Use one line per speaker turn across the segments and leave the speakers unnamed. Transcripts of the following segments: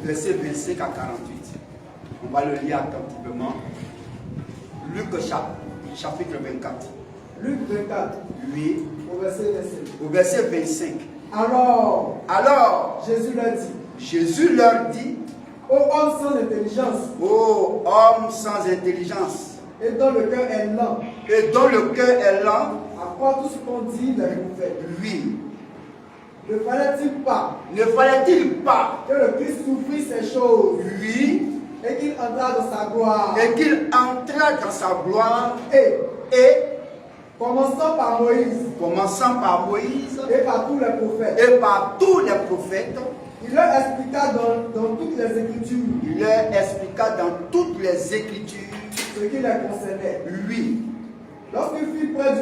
Verset 25 à 48. On va le lire attentivement. Luc chapitre 24.
Luc 24.
Oui.
Au verset 25.
Au verset 25.
Alors, Jésus leur dit, ô homme sans intelligence.
Ô homme sans intelligence.
Et dont le cœur est lent. À croire tout ce qu'on dit des prophètes.
Oui.
Ne fallait-il pas
que
le Christ souffrit ces choses?
Oui.
Et qu'il entra dans sa gloire.
Et
commençant par Moïse. Et par tous les prophètes. Il leur expliqua dans toutes les Écritures. Ce qui les concernait.
Oui.
Lorsqu'il fut près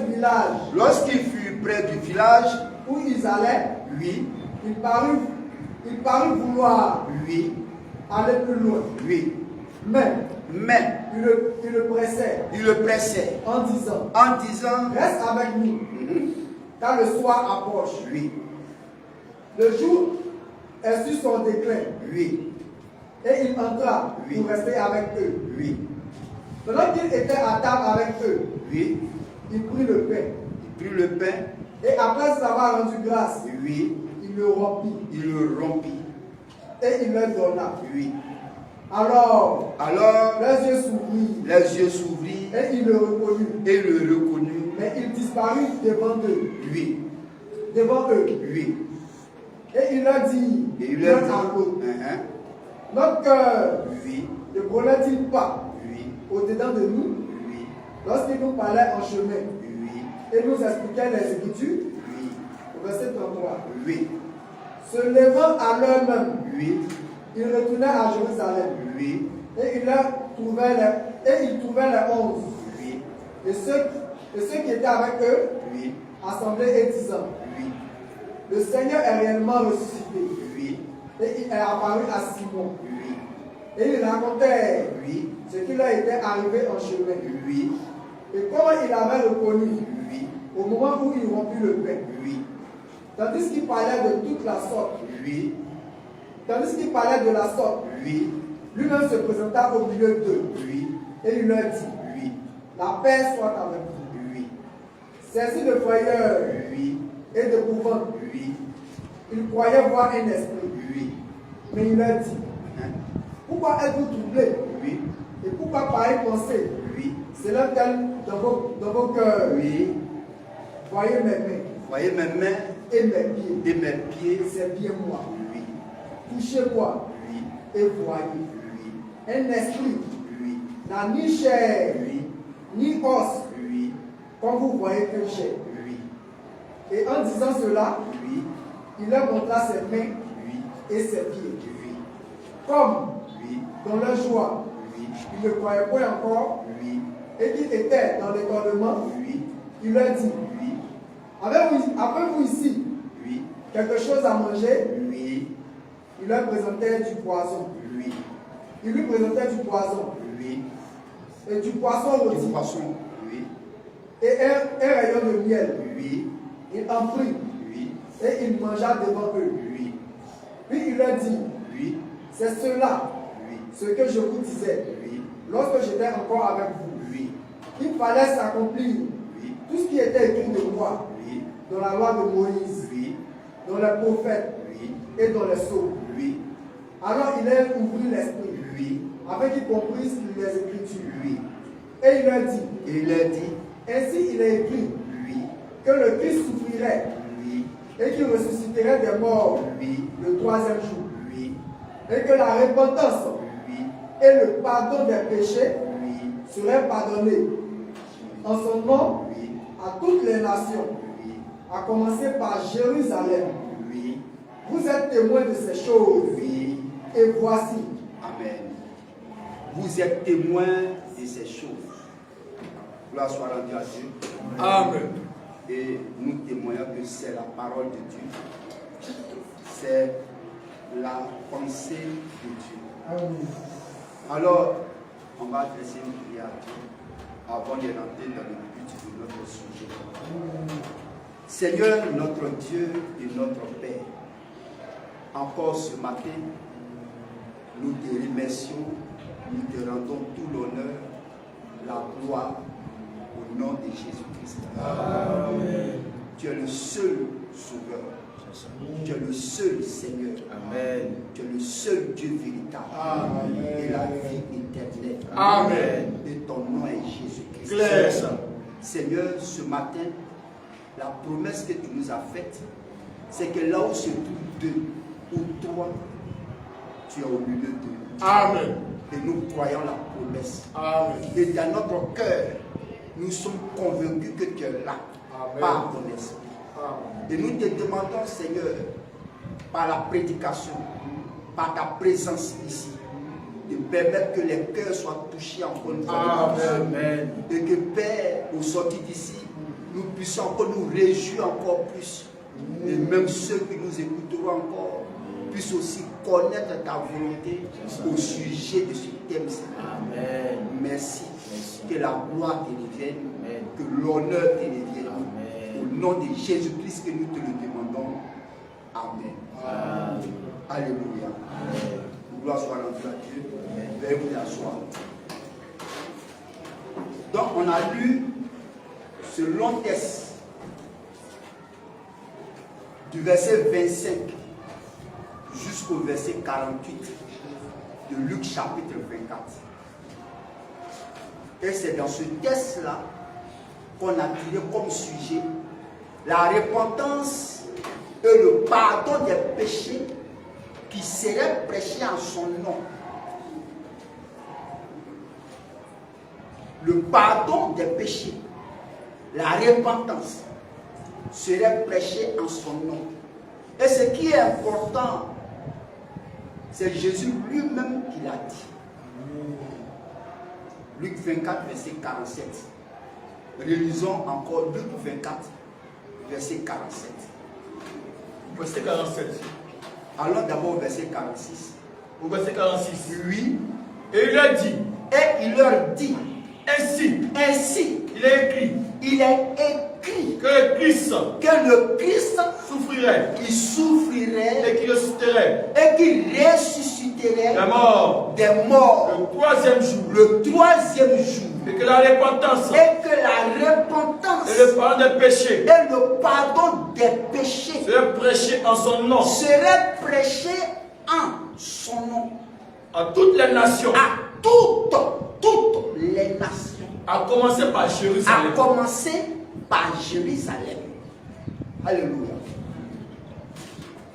du village. Où ils allaient.
Oui.
Il parut vouloir.
Oui.
Aller plus loin.
Oui.
Mais
il le pressait.
En disant. Reste avec nous. Car le soir approche.
Oui.
Le jour est sur son déclin.
Oui.
Et il entra pour rester avec eux.
Oui.
Pendant qu'il était à table avec eux.
Oui.
Il prit le pain. Et après avoir rendu grâce,
oui.
Il le rompit. Et il leur donna.
Oui.
Alors leurs yeux s'ouvrirent. Et il le reconnut. Mais il disparut devant eux.
Oui.
Oui. Et il leur dit, l'un à l'autre, notre cœur ne brûlait-il pas au-dedans de nous lorsqu'il nous parlait en chemin et nous expliquait les Écritures? Verset 33.
Oui.
Se levant à l'heure même,
il
retournait à Jérusalem.
Oui.
Et il trouvait les 11.
Oui.
Et ceux qui étaient avec eux, assemblés et disant, le Seigneur est réellement ressuscité. Et il est apparu à Simon. Et il racontait ce qui leur était arrivé en chemin. Et comment il avait reconnu au moment où il rompit le pain. Tandis qu'il parlait de toute la sorte. Lui-même se présenta au milieu d'eux. Et il leur dit, la paix soit avec vous. Saisi de frayeur et d'épouvante, il croyait voir un esprit. Mais il leur dit, pourquoi êtes-vous troublés? Et pourquoi pareille pensée? C'est l'un dans vos cœurs. Voyez mes mains et mes pieds. C'est bien moi. Touchez-moi et voyez. Un esprit n'a ni chair ni os, comme vous voyez que j'ai. Et en disant cela, il leur montra ses mains et ses pieds. Comme dans leur joie, ils ne croyaient point encore et qu'ils étaient dans l'étonnement, il leur dit, avez-vous ici quelque chose à manger? Il leur présentait du poisson. Il lui présentait du poisson. Et du poisson rôti. Et un rayon de miel. Il en prit. Et il mangea devant eux. Puis il leur dit, C'est cela,
Oui.
ce que je vous disais,
Oui.
lorsque j'étais encore avec vous.
Oui.
Il fallait s'accomplir
Oui.
tout ce qui était écrit de moi
Oui.
dans la loi de Moïse,
Oui.
dans les prophètes
Oui.
et dans les psaumes.
Oui.
Alors il a ouvert l'esprit,
Oui.
afin qu'ils comprissent les Écritures.
Oui.
Et il leur dit,
Et il a dit,
ainsi il est écrit
oui.
que le Christ souffrirait
Oui.
et qu'il ressusciterait des morts
Oui.
le troisième jour.
Oui.
Et que la repentance
Oui.
et le pardon des péchés
Oui.
seraient pardonnés en son nom
Oui.
à toutes les nations,
Oui.
à commencer par Jérusalem.
Oui.
Vous êtes témoins de ces choses.
Oui.
Et voici,
Amen. Vous êtes témoins de ces choses. Gloire soit rendue à Dieu.
Amen.
Et nous témoignons que c'est la parole de Dieu. C'est la pensée de Dieu. Alors, on va adresser une prière à Dieu avant de rentrer dans le but de notre sujet. Seigneur, notre Dieu et notre Père, encore ce matin, nous te remercions, nous te rendons tout l'honneur, la gloire au nom de Jésus-Christ.
Amen.
Tu es le seul sauveur. Tu es le seul Seigneur.
Amen.
Tu es le seul Dieu véritable.
Amen.
Et la vie éternelle.
Amen.
Et ton nom est Jésus-Christ.
Claire ça.
Seigneur, ce matin, la promesse que tu nous as faite, c'est que là où se trouve deux ou trois, tu es au milieu d'eux.
Amen.
Et nous croyons la promesse.
Amen.
Et dans notre cœur, nous sommes convaincus que tu es là,
Amen.
par ton esprit.
Amen.
Et nous te demandons, Seigneur, par la prédication, par ta présence ici, de permettre que les cœurs soient touchés encore une fois.
Amen.
Et que, Père, au sortir d'ici, nous puissions encore nous réjouir encore plus. Et même ceux qui nous écouteront encore puissent aussi connaître ta volonté au sujet de ce thème-ci.
Amen.
Merci. Que la gloire te revienne,
Amen.
que l'honneur te revienne.
Amen.
Au nom de Jésus-Christ que nous te le demandons. Amen.
Amen.
Alléluia.
Amen.
Gloire soit rendue à Dieu. Veuillez vous asseoir. Donc on a lu ce long texte du verset 25 jusqu'au verset 48 de Luc chapitre 24. Et c'est dans ce texte-là qu'on a tiré comme sujet la repentance et le pardon des péchés qui seraient prêchés en son nom. Le pardon des péchés, la repentance serait prêchée en son nom. Et ce qui est important, c'est Jésus lui-même qui l'a dit. Luc 24, verset 47. Relisons encore Luc 24, verset 47.
Verset 47.
Allons d'abord au verset 46.
Au verset 46.
Oui.
Et il leur dit,
Et il leur dit,
ainsi,
il est écrit
que le Christ
que le Christ,
souffrirait
il souffrirait
et qu'il ressusciterait
et qu'il ressusciterait
la mort
des morts
le troisième jour,
le troisième jour,
et que la repentance
et que la repentance
et le pardon des péchés
et le pardon des péchés
seraient prêchés en son nom
seraient prêchés en son nom
à toutes les nations,
à toutes les nations,
à commencer par Jérusalem.
à commencer par Jérusalem. Alléluia.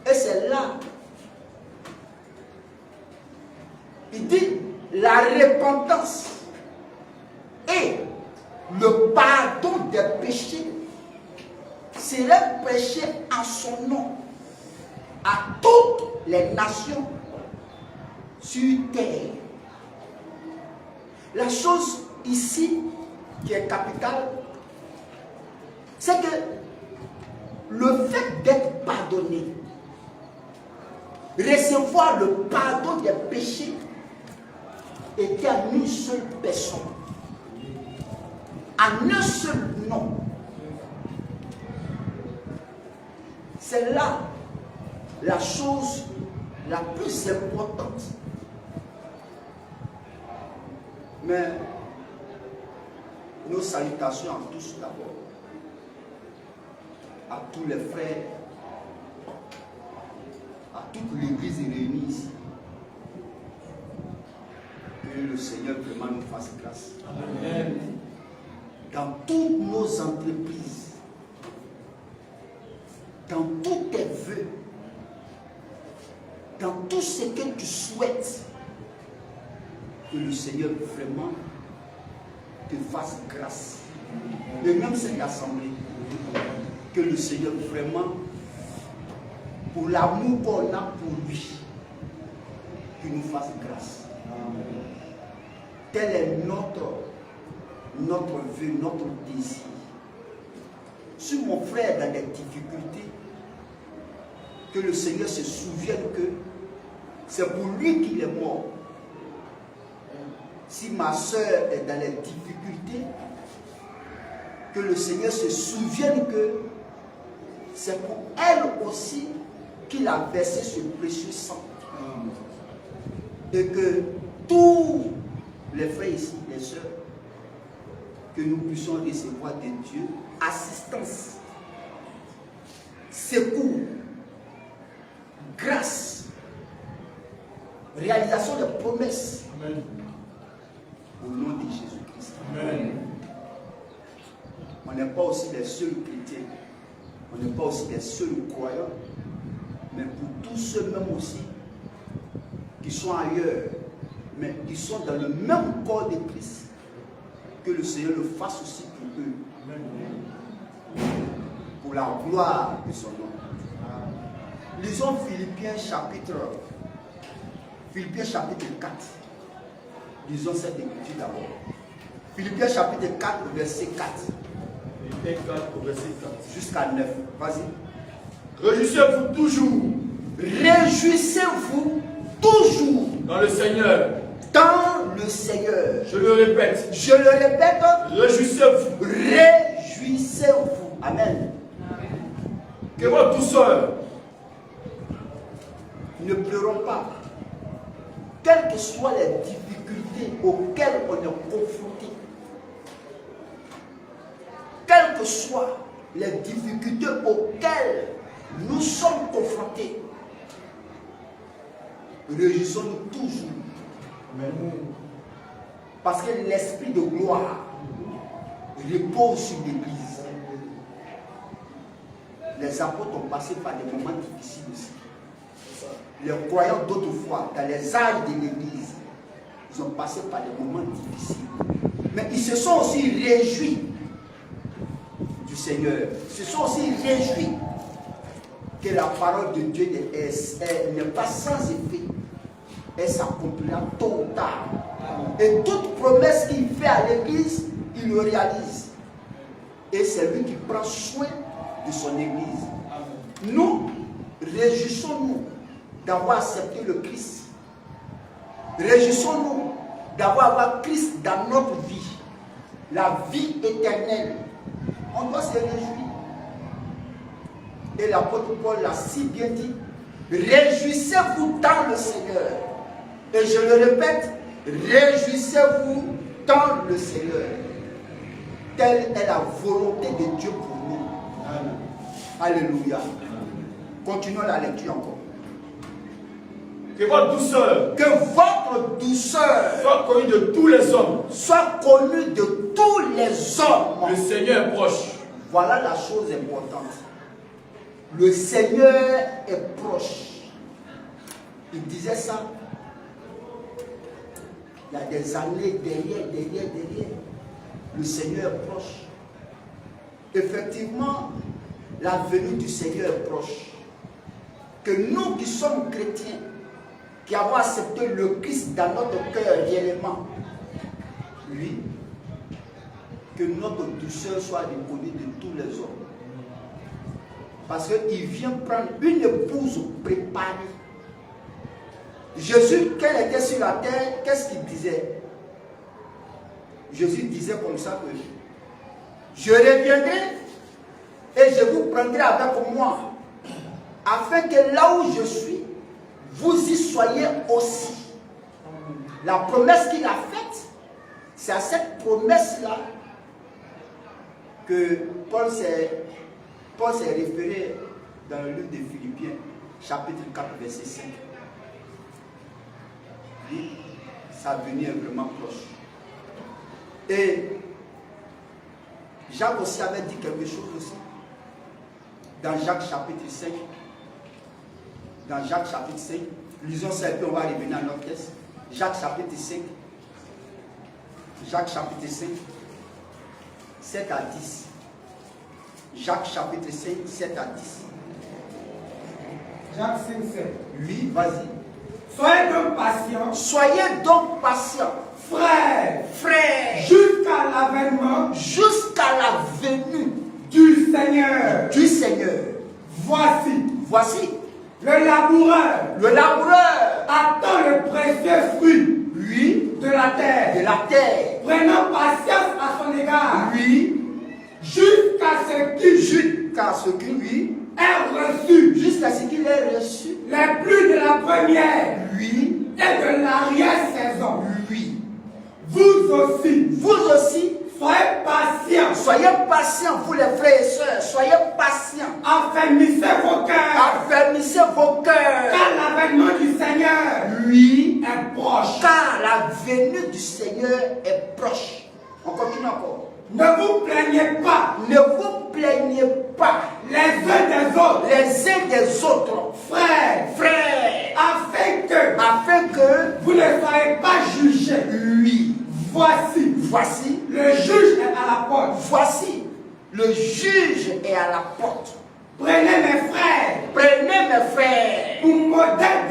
Et c'est là, il dit, la repentance et le pardon des péchés seraient prêchés en son nom à toutes les nations sur terre. La chose ici qui est capitale, c'est que le fait d'être pardonné, recevoir le pardon des péchés, était à une seule personne, à un seul nom. C'est là la chose la plus importante. Mais nos salutations à tous d'abord, à tous les frères, à toute l'église réunie ici. Que le Seigneur vraiment nous fasse grâce. Amen. Dans toutes nos entreprises, dans tous tes vœux, dans tout ce que tu souhaites, que le Seigneur vraiment te fasse grâce. Et même cette assemblée, que le Seigneur vraiment, pour l'amour qu'on a pour lui, qu'il nous fasse grâce. Tel est notre vœu, notre désir. Si mon frère est dans des difficultés, que le Seigneur se souvienne que c'est pour lui qu'il est mort. Si ma soeur est dans les difficultés, que le Seigneur se souvienne que c'est pour elle aussi qu'il a versé ce précieux sang. Et que tous les frères ici, les sœurs, que nous puissions recevoir de Dieu assistance, secours, grâce, réalisation des promesses. Amen. Au nom de Jésus-Christ. Amen. On n'est pas aussi les seuls chrétiens, on n'est pas aussi les seuls croyants, mais pour tous ceux-mêmes aussi qui sont ailleurs, mais qui sont dans le même corps de Christ, que le Seigneur le fasse aussi pour eux. Amen. Pour la gloire de son nom. Lisons Philippiens chapitre 4. Lisons cette écriture d'abord. Philippiens chapitre 4, verset 4.
Philippiens 4, verset 4.
Jusqu'à 9. Vas-y.
Réjouissez-vous toujours.
Réjouissez-vous toujours.
Dans le Seigneur.
Dans le Seigneur.
Je le répète.
Je le répète.
Réjouissez-vous.
Réjouissez-vous. Amen.
Que votre douceur.
Ne pleurons pas. Quelles que soient les difficultés auxquelles on est confronté, quelles que soient les difficultés auxquelles nous sommes confrontés, réjouissons-nous toujours. Amen. Parce que l'esprit de gloire repose sur l'Église. Les apôtres ont passé par des moments difficiles aussi. Les croyants d'autrefois, dans les âges de l'Église, ils ont passé par des moments difficiles. Mais ils se sont aussi réjouis du Seigneur. Ils se sont aussi réjouis que la parole de Dieu n'est pas sans effet. Elle s'accomplira tôt ou tard. Et toute promesse qu'il fait à l'Église, il le réalise. Et c'est lui qui prend soin de son Église. Nous, réjouissons-nous d'avoir accepté le Christ. Réjouissons-nous d'avoir Christ dans notre vie. La vie éternelle. On doit se réjouir. Et l'apôtre Paul l'a si bien dit. Réjouissez-vous dans le Seigneur. Et je le répète, réjouissez-vous dans le Seigneur. Telle est la volonté de Dieu pour nous. Amen. Alléluia. Continuons la lecture encore.
Que votre douceur
soit
connue de tous les hommes.
Soit connue de tous les hommes.
Le Seigneur est proche.
Voilà la chose importante. Le Seigneur est proche. Il disait ça il y a des années derrière. Le Seigneur est proche. Effectivement, la venue du Seigneur est proche. Que nous qui sommes chrétiens, qui avons accepté le Christ dans notre cœur réellement, lui, que notre douceur soit reconnue de tous les hommes. Parce qu'il vient prendre une épouse préparée. Jésus, quand il était sur la terre, qu'est-ce qu'il disait? Jésus disait comme ça que je reviendrai et je vous prendrai avec moi, afin que là où je suis, vous y soyez aussi. La promesse qu'il a faite, c'est à cette promesse-là que Paul s'est référé dans le livre de Philippiens, chapitre 4, verset 5. Oui, sa venue est vraiment proche. Et Jacques aussi avait dit quelque chose aussi. Dans Jacques chapitre 5. Dans Jacques chapitre 5. Lisons ça et puis on va revenir à notre texte. Jacques chapitre 5. Jacques chapitre 5. 7 à 10. Jacques chapitre 5, 7 à 10.
Jacques 5, 7.
Oui, vas-y.
Soyez donc patients.
Soyez donc patients.
Frères.
Frères.
Jusqu'à l'avènement.
Jusqu'à la venue
du Seigneur.
Du Seigneur.
Voici.
Le laboureur. Le laboureur.
Attend le précieux fruit.
Oui.
De la terre.
De la terre.
Prenant patience à son égard.
Oui.
Jusqu'à ce qu'il
oui.
ait reçu.
Jusqu'à ce qu'il ait reçu.
Les pluies de la première.
Oui.
Et de l'arrière-saison.
Oui.
Vous aussi.
Soyez patients. Soyez patients, vous les frères et sœurs. Soyez patients.
Affermissez vos cœurs.
Affermissez vos cœurs.
Car l'avènement du Seigneur.
Oui.
Est proche.
Car la venue du Seigneur est proche. On continue encore.
Ne vous plaignez pas.
Ne vous plaignez pas.
Les uns des autres.
Les uns des autres. Frères. Afin que
vous ne soyez pas jugés.
Oui.
Voici. Le juge est à la porte.
Voici. Le juge est à la porte.
Prenez mes frères. Pour modèle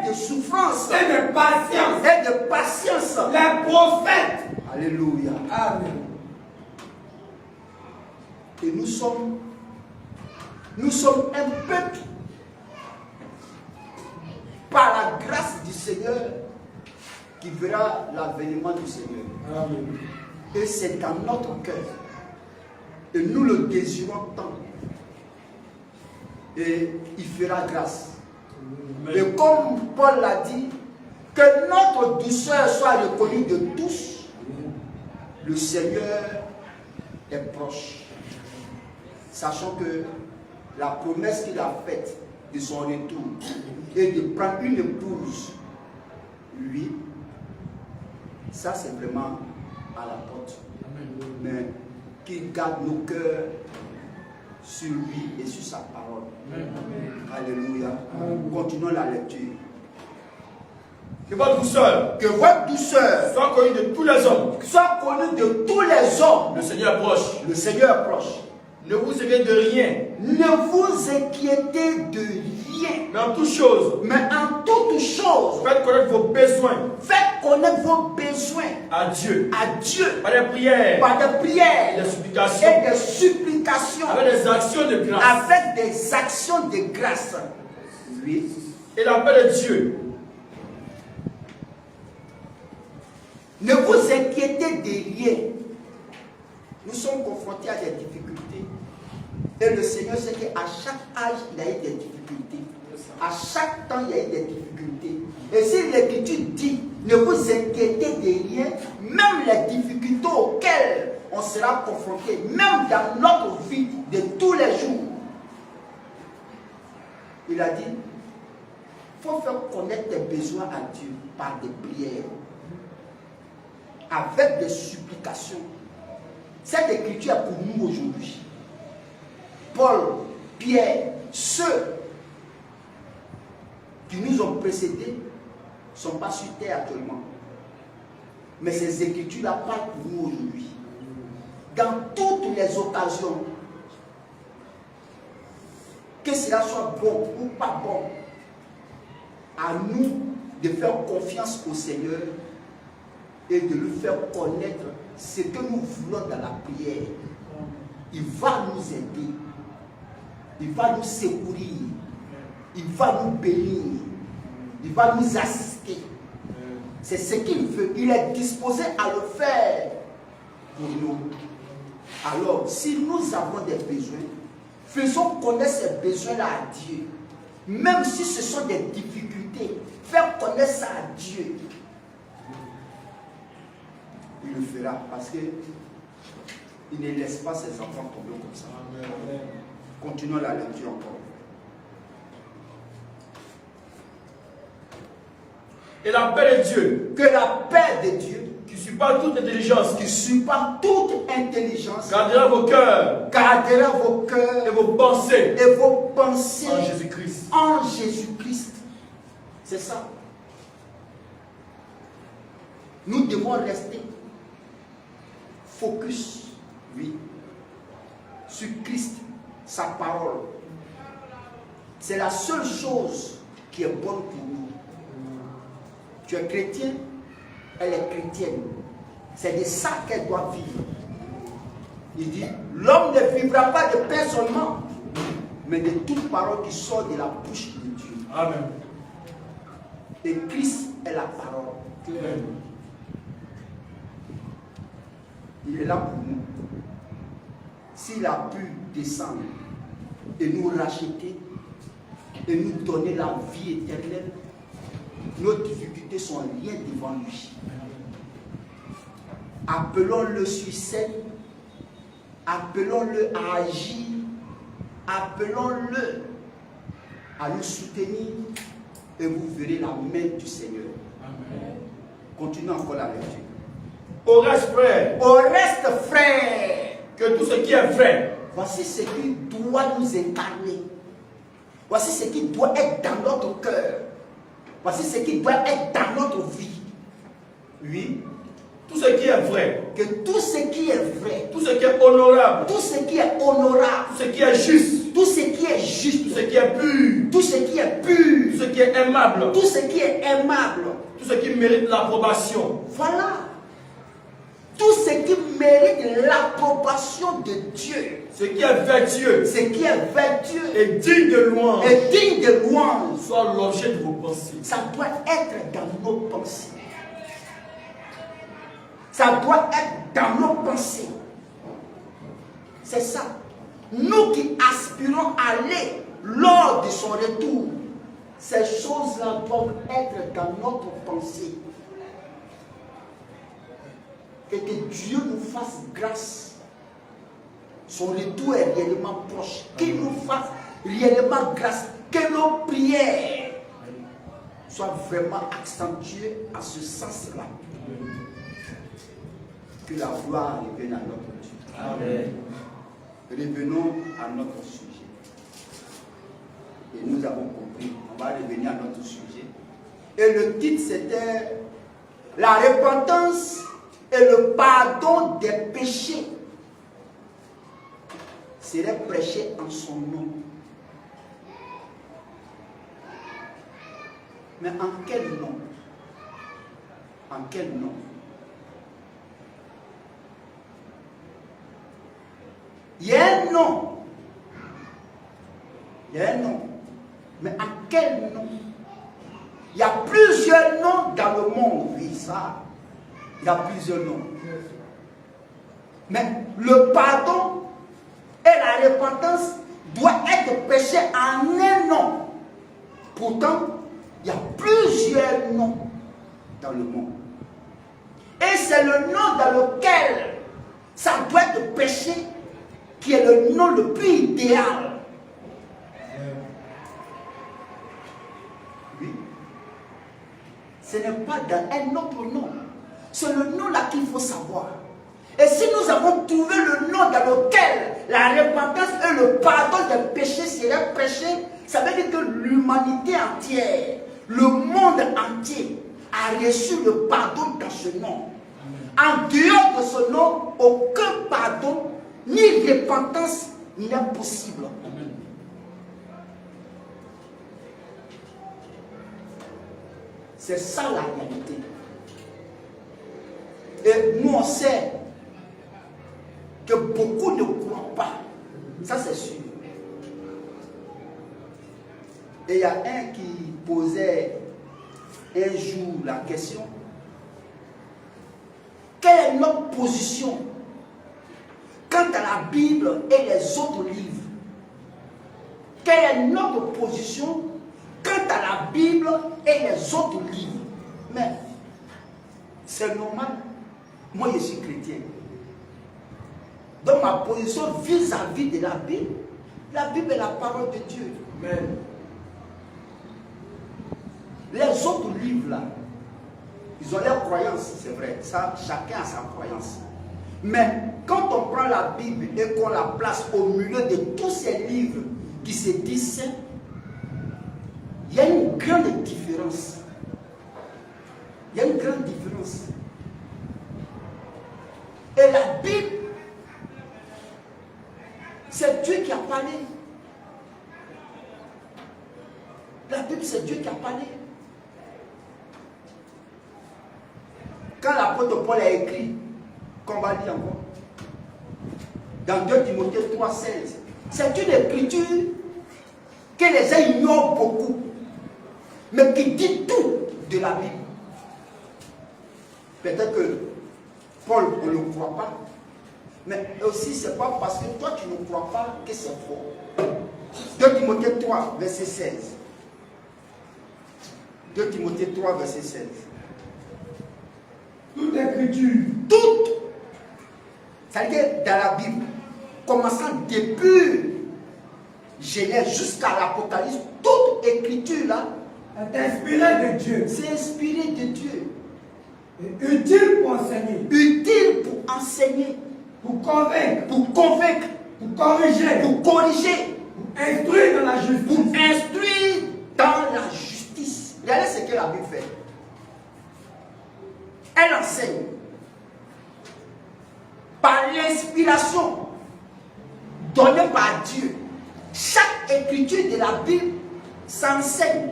de souffrance. Et de patience. Les prophètes.
Alléluia.
Amen.
Et nous sommes un peuple par la grâce du Seigneur qui verra l'avènement du Seigneur.
Amen.
Et c'est dans notre cœur. Et nous le désirons tant. Et il fera grâce. Amen. Et comme Paul l'a dit, que notre douceur soit reconnue de tous. Le Seigneur est proche. Sachant que la promesse qu'il a faite de son retour est de prendre une épouse, lui, ça c'est vraiment à la porte. Mais qu'il garde nos cœurs sur lui et sur sa parole. Alléluia. Continuons la lecture.
Que votre douceur
soit connue de tous les hommes. Soit connue de tous les hommes.
Le Seigneur est proche.
Le Seigneur est proche.
Ne vous inquiétez de rien.
Ne vous inquiétez de rien.
Mais en toutes choses.
Faites connaître vos besoins. Faites connaître vos besoins.
À Dieu.
Par des prières.
Des supplications.
Et des supplications.
Avec des actions de grâce.
Avec des actions de grâce. Oui.
Et la paix de Dieu.
Ne vous inquiétez de rien. Nous sommes confrontés à des difficultés. Et le Seigneur sait qu'à chaque âge, il y a eu des difficultés. À chaque temps, il y a eu des difficultés. Et si l'Écriture dit, ne vous inquiétez de rien, même les difficultés auxquelles on sera confronté, même dans notre vie de tous les jours, il a dit, il faut faire connaître tes besoins à Dieu par des prières, avec des supplications. Cette écriture est pour nous aujourd'hui. Paul, Pierre, ceux qui nous ont précédés ne sont pas sur terre actuellement. Mais ces écritures-là parlent pour nous aujourd'hui. Dans toutes les occasions, que cela soit bon ou pas bon, à nous de faire confiance au Seigneur et de lui faire connaître ce que nous voulons dans la prière. Il va nous aider. Il va nous secourir. Il va nous bénir. Il va nous assister. C'est ce qu'il veut. Il est disposé à le faire pour nous. Alors, si nous avons des besoins, faisons connaître ces besoins-là à Dieu. même si ce sont des difficultés, faire connaître ça à Dieu. Il le fera parce que il ne laisse pas ses enfants tomber comme ça. Amen. Continuons la lecture encore.
Et la paix de Dieu,
que la paix de Dieu,
qui surpasse toute intelligence, gardera vos cœurs et vos pensées en Jésus-Christ.
En Jésus-Christ. C'est ça. Nous devons rester focus, oui, sur Christ, sa parole. C'est la seule chose qui est bonne pour nous. Tu es chrétien, elle est chrétienne. C'est de ça qu'elle doit vivre. Il dit, l'homme ne vivra pas de pain seulement, mais de toute parole qui sort de la bouche de Dieu.
Amen.
Et Christ est la parole.
Amen.
Il est là pour nous. S'il a pu descendre et nous racheter et nous donner la vie éternelle, nos difficultés sont rien devant lui. Appelons-le sur scène, appelons-le à agir, appelons-le à nous soutenir et vous verrez la main du Seigneur. Amen. Continuons encore la lecture.
Au reste, frère, que tout ce qui est vrai,
voici ce qui doit nous incarner. Voici ce qui doit être dans notre cœur. Voici ce qui doit être dans notre vie. Oui.
Tout ce qui est vrai.
Que tout ce qui est vrai.
Tout ce qui est honorable.
Tout ce qui est honorable.
Tout ce qui est juste.
Tout ce qui est juste.
Tout ce qui est pur.
Tout ce qui est pur.
Tout ce qui est aimable.
Tout ce qui est aimable.
Tout ce qui mérite l'approbation.
Voilà. Tout ce qui mérite l'approbation de Dieu.
Ce qui est vertueux.
Ce qui est vertueux.
Et digne de louange.
Et digne de louange.
Soit l'objet de vos pensées.
Ça doit être dans nos pensées. Ça doit être dans nos pensées. C'est ça. Nous qui aspirons à aller lors de son retour, ces choses-là doivent être dans notre pensée. Et que Dieu nous fasse grâce. Son retour est réellement proche. Qu'il nous fasse réellement grâce. Que nos prières soient vraiment accentuées à ce sens-là. Que la gloire revienne à notre Dieu.
Amen.
Revenons à notre sujet. Et nous avons compris. On va revenir à notre sujet. Et le titre c'était la repentance et le pardon des péchés serait prêché en son nom. Mais en quel nom? En quel nom? Il y a un nom. Il y a un nom. Mais en quel nom? Il y a plusieurs noms dans le monde. Oui, ça. Il y a plusieurs noms. Mais le pardon et la repentance doivent être prêchés en un nom. Pourtant, il y a plusieurs noms dans le monde. Et c'est le nom dans lequel ça doit être prêché qui est le nom le plus idéal. Oui. Ce n'est pas dans un autre nom. C'est le nom là qu'il faut savoir. Et si nous avons trouvé le nom dans lequel la repentance et le pardon des péchés seraient prêchés, ça veut dire que l'humanité entière, le monde entier a reçu le pardon dans ce nom. En dehors de ce nom, aucun pardon ni repentance n'est possible. Amen. C'est ça la réalité. Et nous on sait que beaucoup ne croient pas. Ça c'est sûr. Et il y a un qui posait un jour la question: quelle est notre position quant à la Bible et les autres livres? Quelle est notre position à la Bible et les autres livres. Mais c'est normal. Moi, je suis chrétien. Donc ma position vis-à-vis de la Bible est la parole de Dieu.
Amen.
Les autres livres là, ils ont leur croyance, c'est vrai. Ça, chacun a sa croyance. Mais quand on prend la Bible et qu'on la place au milieu de tous ces livres qui se disent saints, il y a une grande différence. Il y a une grande différence. Et la Bible, c'est Dieu qui a parlé. La Bible, c'est Dieu qui a parlé. Quand l'apôtre Paul a écrit, qu'on va lire encore, dans 2 Timothée 3,16, c'est une écriture que les gens ignorent beaucoup, mais qui dit tout de la Bible. Peut-être que Paul, on ne le croit pas, mais aussi c'est pas parce que toi tu ne crois pas que c'est faux. 2 Timothée 3, verset 16. 2 Timothée 3, verset 16.
Toute écriture.
Toute. Ça veut dire dans la Bible, commençant depuis Genèse jusqu'à l'Apocalypse, toute écriture là
est inspirée de Dieu.
C'est inspiré de Dieu.
Et utile pour enseigner.
Utile pour enseigner.
Pour convaincre.
Pour convaincre.
Pour corriger.
Pour corriger.
Pour instruire dans la justice.
Pour instruire dans la justice. Regardez ce que la Bible fait. Elle enseigne par l'inspiration donnée par Dieu. Chaque écriture de la Bible s'enseigne,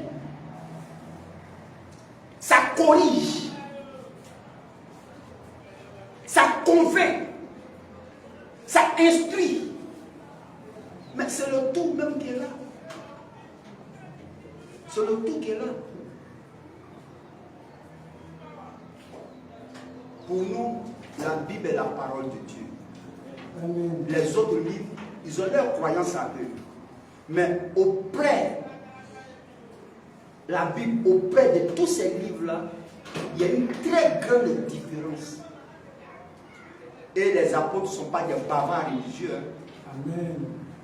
ça corrige, ça convainc, ça instruit. Mais c'est le tout même qui est là. C'est le tout qui est là. Pour nous, la Bible est la parole de Dieu.
Amen.
Les autres livres, ils ont leur croyance à eux. Mais auprès, la Bible, auprès de tous ces livres-là, il y a une très grande différence. Et les apôtres ne sont pas des bavards religieux.
Amen.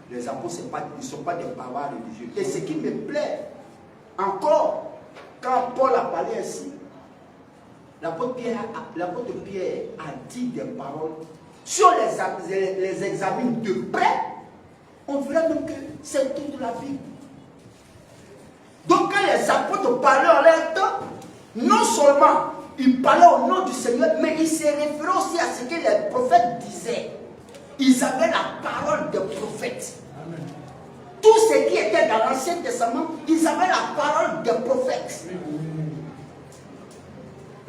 Les apôtres, ils ne sont pas des bavards religieux. Et ce qui me plaît, encore, quand Paul a parlé ainsi, l'apôtre Pierre a dit des paroles. Si on les examine de près, on verra donc que c'est tout de la Bible. Donc quand les apôtres parlaient en leur temps, non seulement ils parlaient au nom du Seigneur, mais ils se référaient aussi à ce que les prophètes disaient. Ils avaient la parole des prophètes.
Amen.
Tout ce qui était dans l'Ancien Testament, ils avaient la parole des prophètes.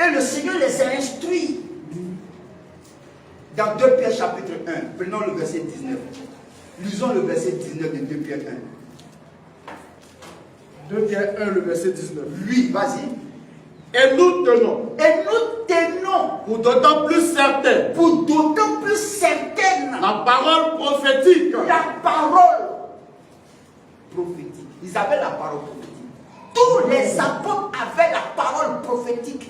Et le Seigneur les a instruits. Dans 2 Pierre chapitre 1, prenons le verset 19. Lisons le verset 19 de 2 Pierre 1.
2 Pierre 1, le verset 19.
Oui, vas-y.
Et nous tenons.
Et nous tenons
Pour d'autant plus certaine.
pour d'autant plus certaine
La parole prophétique.
la parole prophétique. Ils avaient la parole prophétique. Tous les apôtres avaient la parole prophétique.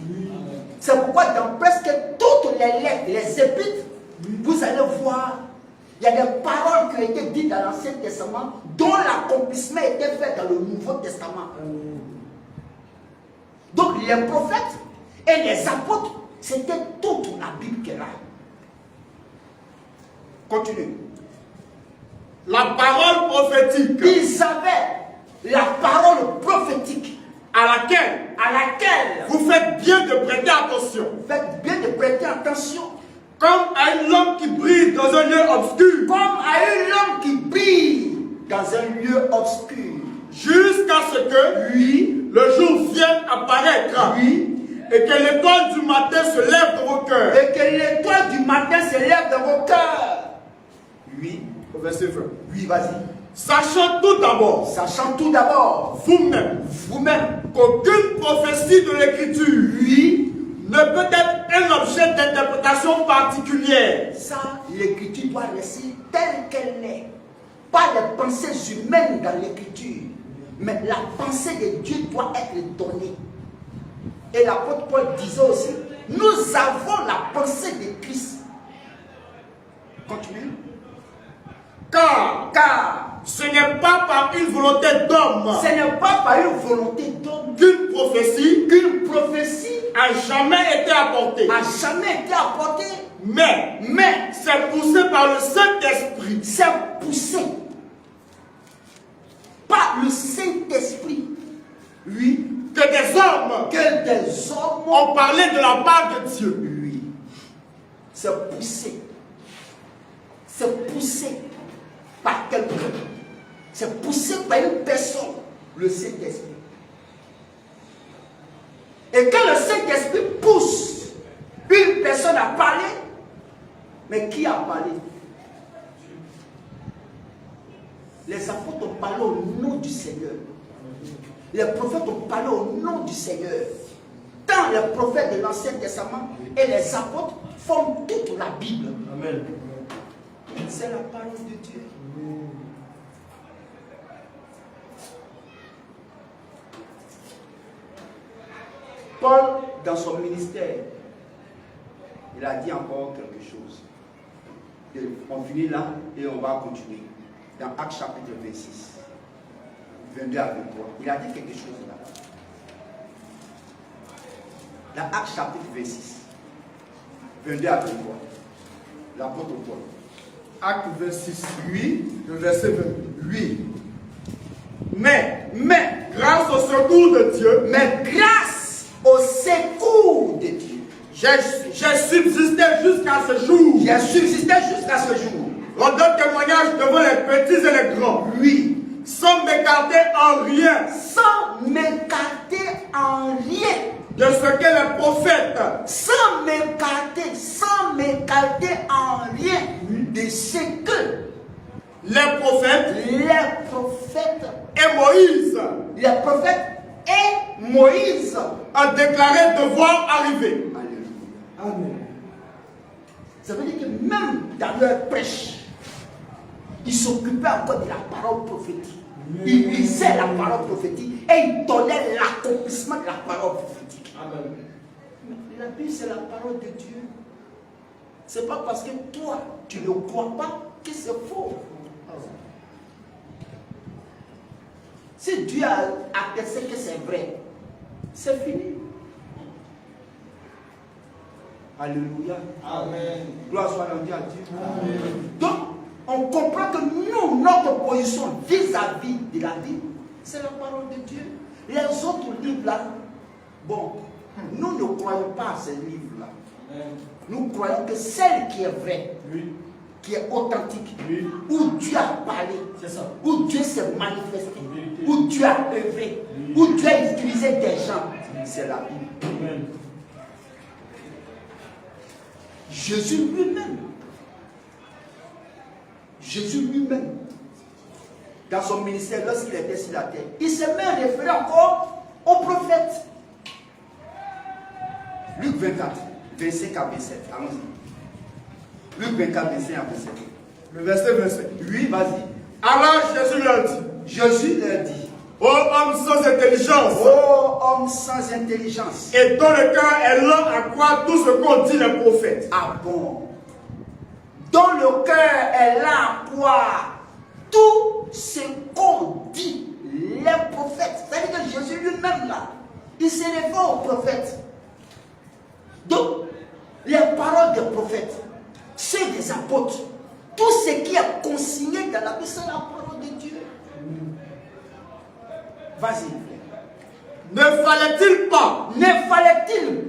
C'est pourquoi dans presque toutes les lettres, les épîtres, vous allez voir, il y a des paroles qui ont été dites dans l'Ancien Testament dont l'accomplissement était fait dans le Nouveau Testament. Donc les prophètes et les apôtres, c'était toute la Bible qui est là. Continue.
La parole prophétique.
Ils avaient la parole prophétique
À laquelle
à laquelle
vous faites bien de prêter attention.
faites bien de prêter attention,
Comme à une lampe qui brille dans un lieu obscur.
comme à une lampe qui brille dans un lieu obscur.
Jusqu'à ce que
Oui,
le jour vienne apparaître.
oui,
Et que l'étoile du matin se lève dans vos cœurs.
et que l'étoile du matin se lève dans vos cœurs. Oui,
Au verset 20.
oui, vas-y.
Sachant tout d'abord,
Sachant tout d'abord,
vous-même,
vous-même,
qu'aucune prophétie de l'écriture
oui,
ne peut être un objet d'interprétation particulière.
ça, l'écriture doit rester telle qu'elle est. Pas les pensées humaines dans l'écriture. Mais la pensée de Dieu doit être donnée. Et l'apôtre Paul disait aussi, nous avons la pensée de Christ. Continuez.
Car ce n'est pas par une volonté d'homme.
Ce n'est pas par une volonté d'homme
Qu'une prophétie
a
jamais été apportée. Mais c'est poussé par le Saint-Esprit.
C'est poussé par le Saint-Esprit. Oui.
Que des hommes ont parlé de la part de Dieu.
Oui. C'est poussé. C'est poussé par quelqu'un. C'est poussé par une personne, le Saint-Esprit. Et quand le Saint-Esprit pousse une personne à parler, mais qui a parlé? Les apôtres ont parlé au nom du Seigneur. Les prophètes ont parlé au nom du Seigneur. Tant les prophètes de l'Ancien Testament et les apôtres forment toute la Bible.
Amen.
C'est la parole de Dieu. Paul, dans son ministère, il a dit encore quelque chose. On finit là et on va continuer. Dans Actes chapitre 26, 22 à 23. Il a dit quelque chose là. Dans Actes chapitre 26, 22 à 23. L'apôtre Paul.
Acte 26, 8, le verset 28.
Mais, grâce au secours de Dieu,
Mais grâce au secours de Dieu,
j'ai subsisté jusqu'à ce jour.
j'ai subsisté jusqu'à ce jour.
Rendant témoignage devant les petits et les grands.
Oui,
Sans m'écarter en rien
sans m'écarter en rien,
de ce que les prophètes
sans m'écarter en rien de ce que
les prophètes
les prophètes et Moïse
ont déclaré devoir arriver.
Alléluia.
Amen.
Ça veut dire que même dans leur prêche, ils s'occupaient encore de la parole prophétique. Ils lisaient la parole prophétique et ils donnaient l'accomplissement de la parole prophétique.
Amen.
Mais la Bible, c'est la parole de Dieu. C'est pas parce que toi, tu ne crois pas que c'est faux. Si Dieu a attesté que c'est vrai, c'est fini. Alléluia.
Amen.
Gloire soit rendue à Dieu.
Amen.
Donc, on comprend que nous, notre position vis-à-vis de la Bible, c'est la parole de Dieu. Les autres livres-là, bon, nous ne croyons pas à ces livres-là. Nous croyons que celle qui est vraie, qui est authentique, où Dieu a parlé, où Dieu s'est manifesté, où Dieu a œuvré, où Dieu a utilisé des gens, c'est la Bible.
Amen.
Jésus lui-même, dans son ministère, lorsqu'il était sur la terre, il se met à référer encore aux prophètes. Luc 24, verset 47, allons-y. Luc 24, verset 47.
Le verset 27.
Oui, vas-y.
Alors Jésus leur dit,
Jésus leur dit,
ô homme sans intelligence,
ô homme sans intelligence,
et dont le cœur est lent à croire tout ce qu'ont dit les prophètes.
ah bon, dont le cœur est là à croire tout ce qu'ont dit les prophètes. C'est-à-dire que Jésus lui-même là, il se réfère aux prophètes. Donc, les paroles des prophètes, ceux des apôtres, tout ce qui est consigné dans la Bible, c'est la parole de Dieu. Vas-y.
Ne fallait-il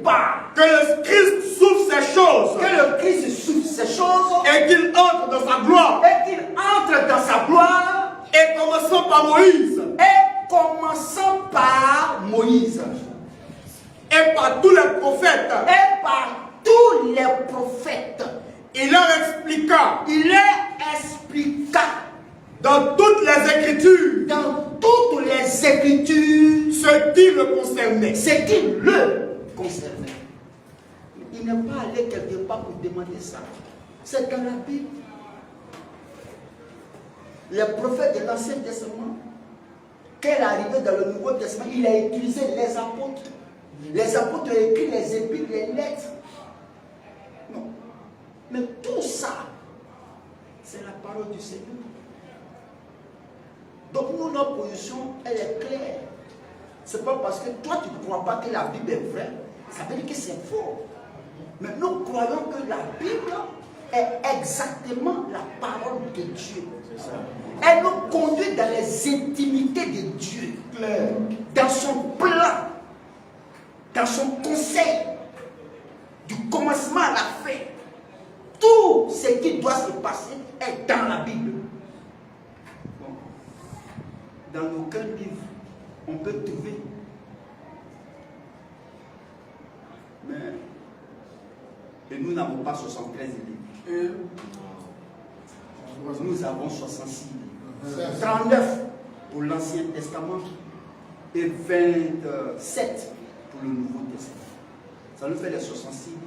pas que le Christ souffre ces choses
Que le Christ souffre ces choses
et qu'il entre dans sa gloire,
et qu'il entre dans sa gloire,
et commençant par Moïse
et commençant par Moïse
et par tous les prophètes,
et par tous les prophètes.
il leur expliqua
Il leur expliqua
dans toutes les Écritures
dans toutes les Écritures
ce qui le concernait.
ce qui le concernait. Il n'est pas allé quelque part pour demander ça. C'est dans la Bible. Les prophètes de l'Ancien Testament, quand il est arrivé dans le Nouveau Testament, il a utilisé les apôtres. Les apôtres ont écrit les épîtres, les lettres. Non. Mais tout ça, c'est la parole du Seigneur. Donc nous, notre position, elle est claire. Ce n'est pas parce que toi, tu ne crois pas que la Bible est vraie, ça veut dire que c'est faux. Mais nous croyons que la Bible est exactement la parole de Dieu. Elle nous conduit dans les intimités de Dieu, dans son plan, dans son conseil, du commencement à la fin. Tout ce qui doit se passer est dans la Bible. Bon. Dans aucun livre, on peut trouver. Mais et nous n'avons pas 73 livres. Nous avons 66 livres. 39 pour l'Ancien Testament et 27 pour le Nouveau Testament. Ça nous fait les 66 livres.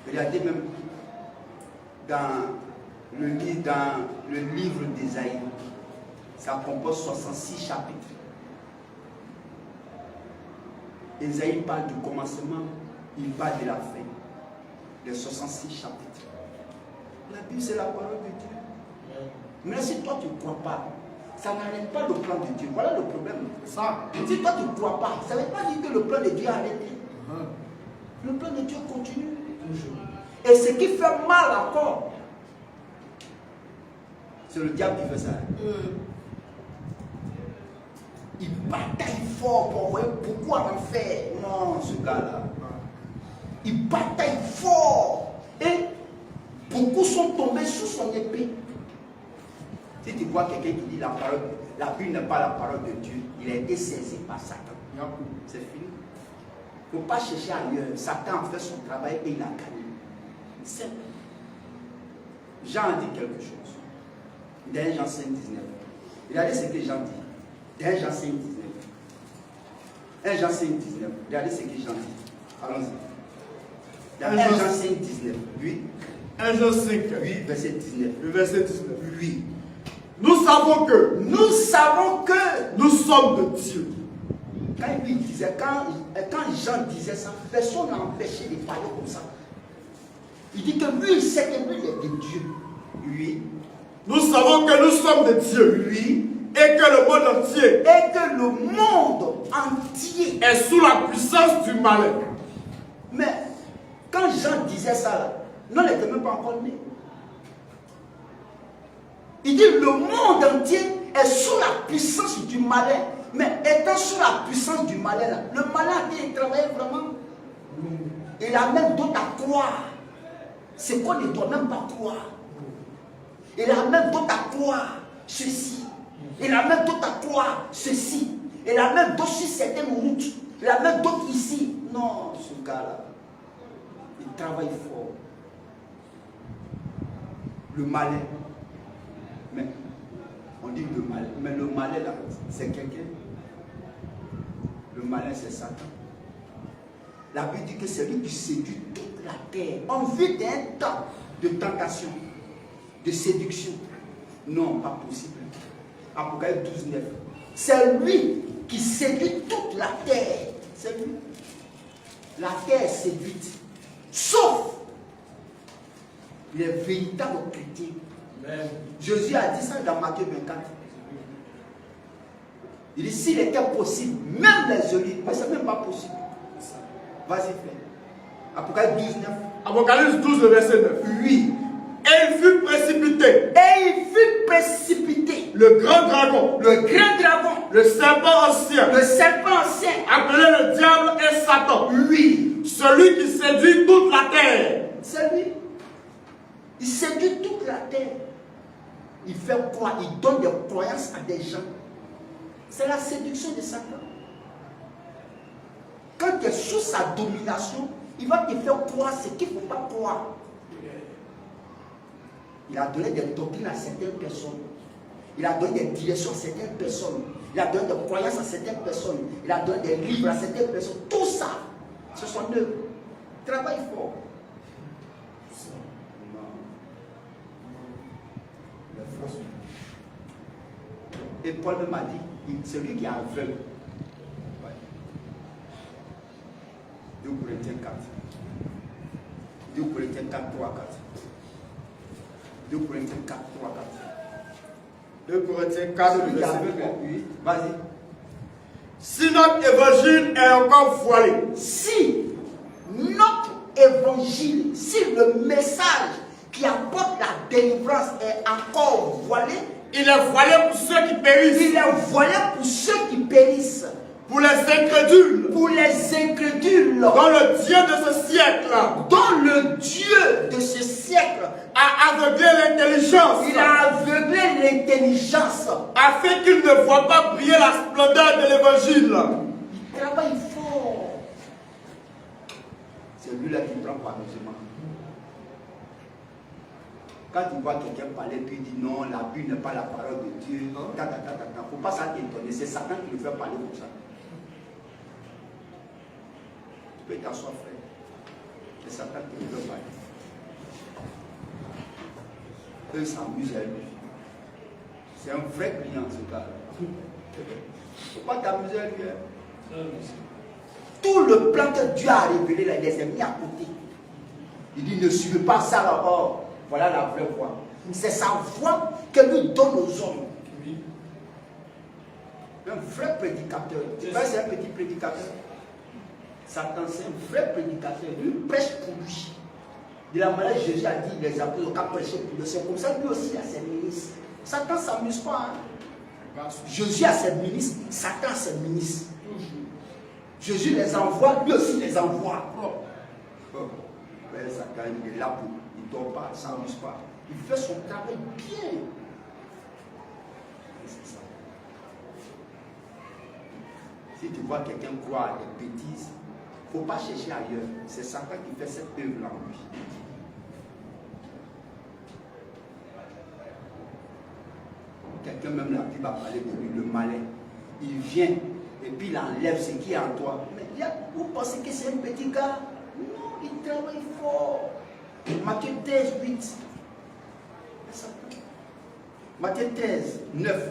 Regardez même dans le livre d'Ésaïe, ça compose 66 chapitres. Ésaïe parle du commencement, il parle de la fin. Les 66 chapitres. La Bible, c'est la parole de Dieu. Mais si toi, tu ne crois pas, ça n'arrête pas le plan de Dieu. Voilà le problème. Ça. Si toi, tu ne crois pas, ça ne veut pas dire que le plan de Dieu a arrêté. Le plan de Dieu continue. Et ce qui fait mal encore, c'est le diable qui fait ça. Il bataille fort pour envoyer beaucoup en enfer. Non, ce gars-là. Il bataille fort. Et beaucoup sont tombés sous son épée. Si tu vois quelqu'un qui dit la parole, la Bible n'est pas la parole de Dieu, il a été saisi par Satan. C'est fini. Il ne faut pas chercher ailleurs. Satan a fait son travail et il a gagné. C'est simple. Jean a dit quelque chose. Dans Jean 5, 19. Regardez ce que Jean dit. Dans Jean 5, 19. 1 Jean 5, 19. Regardez ce que Jean dit. Allons-y. Dans 1 Jean 5, 19. Oui.
1 Jean 5.
Oui, verset 19.
Le verset 19.
Oui.
Nous savons que
nous
sommes de Dieu.
Quand il disait, quand Jean disait ça, personne n'a empêché de parler comme ça. Il dit que lui, il sait que lui, il est de Dieu. Oui.
Nous savons que nous sommes de Dieu.
Oui.
Et que le monde entier.
Et que le monde entier
est sous la puissance du malin.
Mais quand Jean disait ça, là, nous n'étions même pas encore nés. Il dit le monde entier est sous la puissance du malin. Mais étant sous la puissance du malin, là, le malin il travaille vraiment. Il a même d'autres à croire. C'est qu'on ne doit même pas croire. Il a même d'autres à croire ceci. Il a même d'autres à croire ceci. Il a même d'autres sur certaines routes. Il a même d'autres ici. Non, ce gars-là, il travaille fort. Le malin. Mais on dit le malin. Mais le malin là, c'est quelqu'un. Le malin, c'est Satan. La Bible dit que c'est lui qui séduit toute la terre. On vit d'un temps de tentation, de séduction. Non, pas possible. Apocalypse 12, 9. C'est lui qui séduit toute la terre. C'est lui. La terre est séduite. Sauf les véritables chrétiens. Amen. Jésus a dit ça dans Matthieu 24. Il dit s'il était possible, même les olives, mais ce n'est même pas possible. Vas-y, fais. Apocalypse 12, 9.
Apocalypse 12, le verset 9.
Oui.
Et il fut précipité.
Et il fut précipité.
Le grand dragon.
Le grand dragon.
Le serpent ancien.
Le serpent ancien.
Appelé le diable et Satan.
Oui.
Celui qui séduit toute la terre.
C'est lui. Il séduit toute la terre. Il fait quoi? Il donne des croyances à des gens. C'est la séduction de Satan. Quand tu es sous sa domination, il va te faire croire ce qu'il ne faut pas croire. Il a donné des doctrines à certaines personnes. Il a donné des directions à certaines personnes. Il a donné des croyances à certaines personnes. Il a donné des livres à certaines personnes. Tout ça, ce sont œuvres. Travaille fort. Et Paul m'a dit, celui qui est aveugle. 2 Corinthiens 4. 2 Corinthiens 4, 3, 4. 2 Corinthiens 4, 3, 4.
2 Corinthiens 4,
Celui qui est
verset
aveugle,
3.
oui, vas-y.
Si notre évangile est encore voilé,
Si notre évangile, si le message qui apporte la délivrance est encore voilé,
il est voilé pour ceux qui périssent,
il est voilé pour ceux qui périssent,
pour les incrédules,
pour les incrédules,
dont le Dieu de ce siècle
dont le Dieu de ce siècle
a aveuglé l'intelligence,
il a aveuglé l'intelligence.
afin qu'ils ne voient pas briller la splendeur de l'évangile.
Il travaille fort.
C'est lui-là qui prend par musulman. Quand tu vois quelqu'un parler, puis il dit non, la Bible n'est pas la parole de Dieu. Il ne faut pas ça t'étonner. C'est Satan qui le fait parler comme ça. Tu peux t'asseoir, frère. C'est Satan qui le fait parler. Eux s'amusent à lui. C'est un vrai client, ce gars-là. Il ne faut pas t'amuser à lui. Hein.
Tout le plan que Dieu a révélé, là, il les a mis à côté.
Il dit ne suivez pas ça là. Oh, voilà la vraie voie.
C'est sa voix que lui donne aux hommes.
Un vrai prédicateur. Tu vois, c'est un petit prédicateur. Satan, c'est un vrai prédicateur. Lui prêche pour lui. De la manière Jésus a dit, les apôtres ont prêché pour lui. C'est comme ça, lui aussi a ses ministres. Satan ne s'amuse pas. Hein? Jésus a ses ministres, Satan a ses ministres. Jésus les envoie, lui aussi les envoie. Satan, il est là pour. Il ne dort pas, il ne s'amuse pas. Il fait son travail bien. C'est ça. Si tu vois quelqu'un croire à des bêtises, il ne faut pas chercher ailleurs. C'est Satan qui fait cette œuvre-là en lui. Quelqu'un, même la Bible a parlé de lui, le malin. Il vient et puis il enlève ce qui est en toi. Mais vous pensez que c'est un petit gars? Non, il travaille fort. Matthieu 13, 8. Matthieu 13, 9.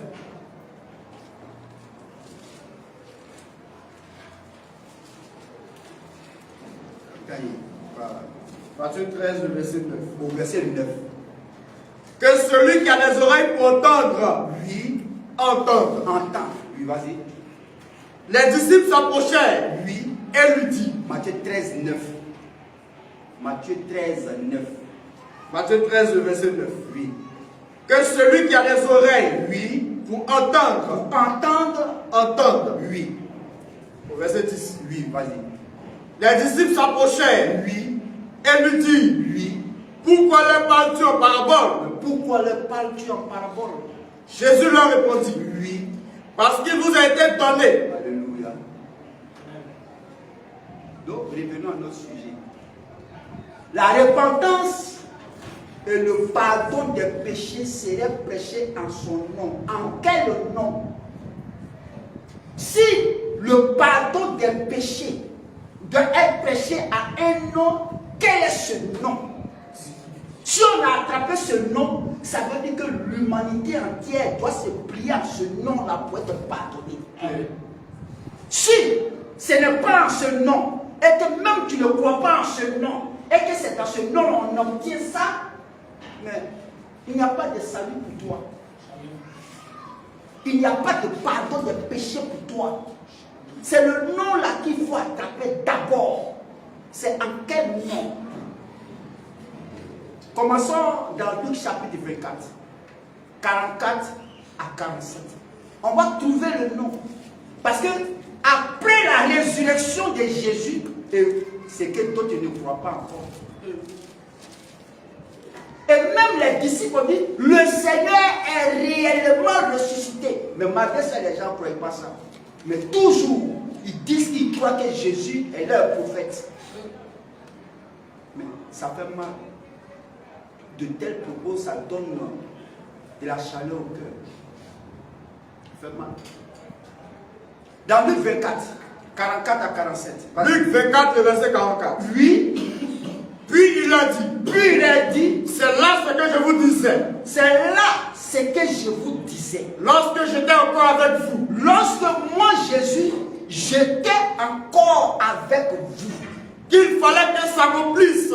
Matthieu 13, le verset 9.
Au verset 9.
Que celui qui a des oreilles pour entendre,
Lui,
entende.
entend. Lui, vas-y.
Les disciples s'approchèrent
Lui,
et lui dit,
Matthieu 13, 9. Matthieu 13, 9.
Matthieu 13, le verset 9.
Oui.
Que celui qui a des oreilles,
Oui,
pour entendre, entende.
oui.
Au verset 10.
Oui, vas-y.
Les disciples s'approchèrent
Oui,
et lui dirent,
oui.
pourquoi leur parles-tu en parabole?
Pourquoi leur parles-tu en parabole?
Jésus leur répondit,
Oui.
parce qu'il vous a été donné.
Alléluia. Donc, revenons à notre sujet.
La repentance et le pardon des péchés seraient prêchés en son nom. En quel nom? Si le pardon des péchés doit être prêché à un nom, quel est ce nom? Si on a attrapé ce nom, ça veut dire que l'humanité entière doit se plier à ce nom-là pour être pardonné. Si ce n'est pas en ce nom, et que même tu ne crois pas en ce nom, et que c'est dans ce nom qu'on obtient ça, mais il n'y a pas de salut pour toi. Il n'y a pas de pardon des péchés pour toi. C'est le nom là qu'il faut attraper d'abord. C'est en quel nom? Commençons dans Luc chapitre 24, 44 à 47. On va trouver le nom. Parce que après la résurrection de Jésus, c'est que toi tu ne crois pas encore. Et même les disciples ont dit, le Seigneur est réellement ressuscité. Mais malgré ça, les gens ne croient pas ça. Mais toujours, ils disent qu'ils croient que Jésus est leur prophète. Mais ça fait mal. De tels propos, ça donne de la chaleur au cœur. Ça fait mal. Dans Luc 24, 44 à 47.
Luc 24, le verset 44.
Puis
il a dit,
il a dit,
c'est là ce que je vous disais.
c'est là ce que je vous disais.
Lorsque j'étais encore avec vous.
Lorsque moi, Jésus, j'étais encore avec vous.
Qu'il fallait que ça s'accomplisse.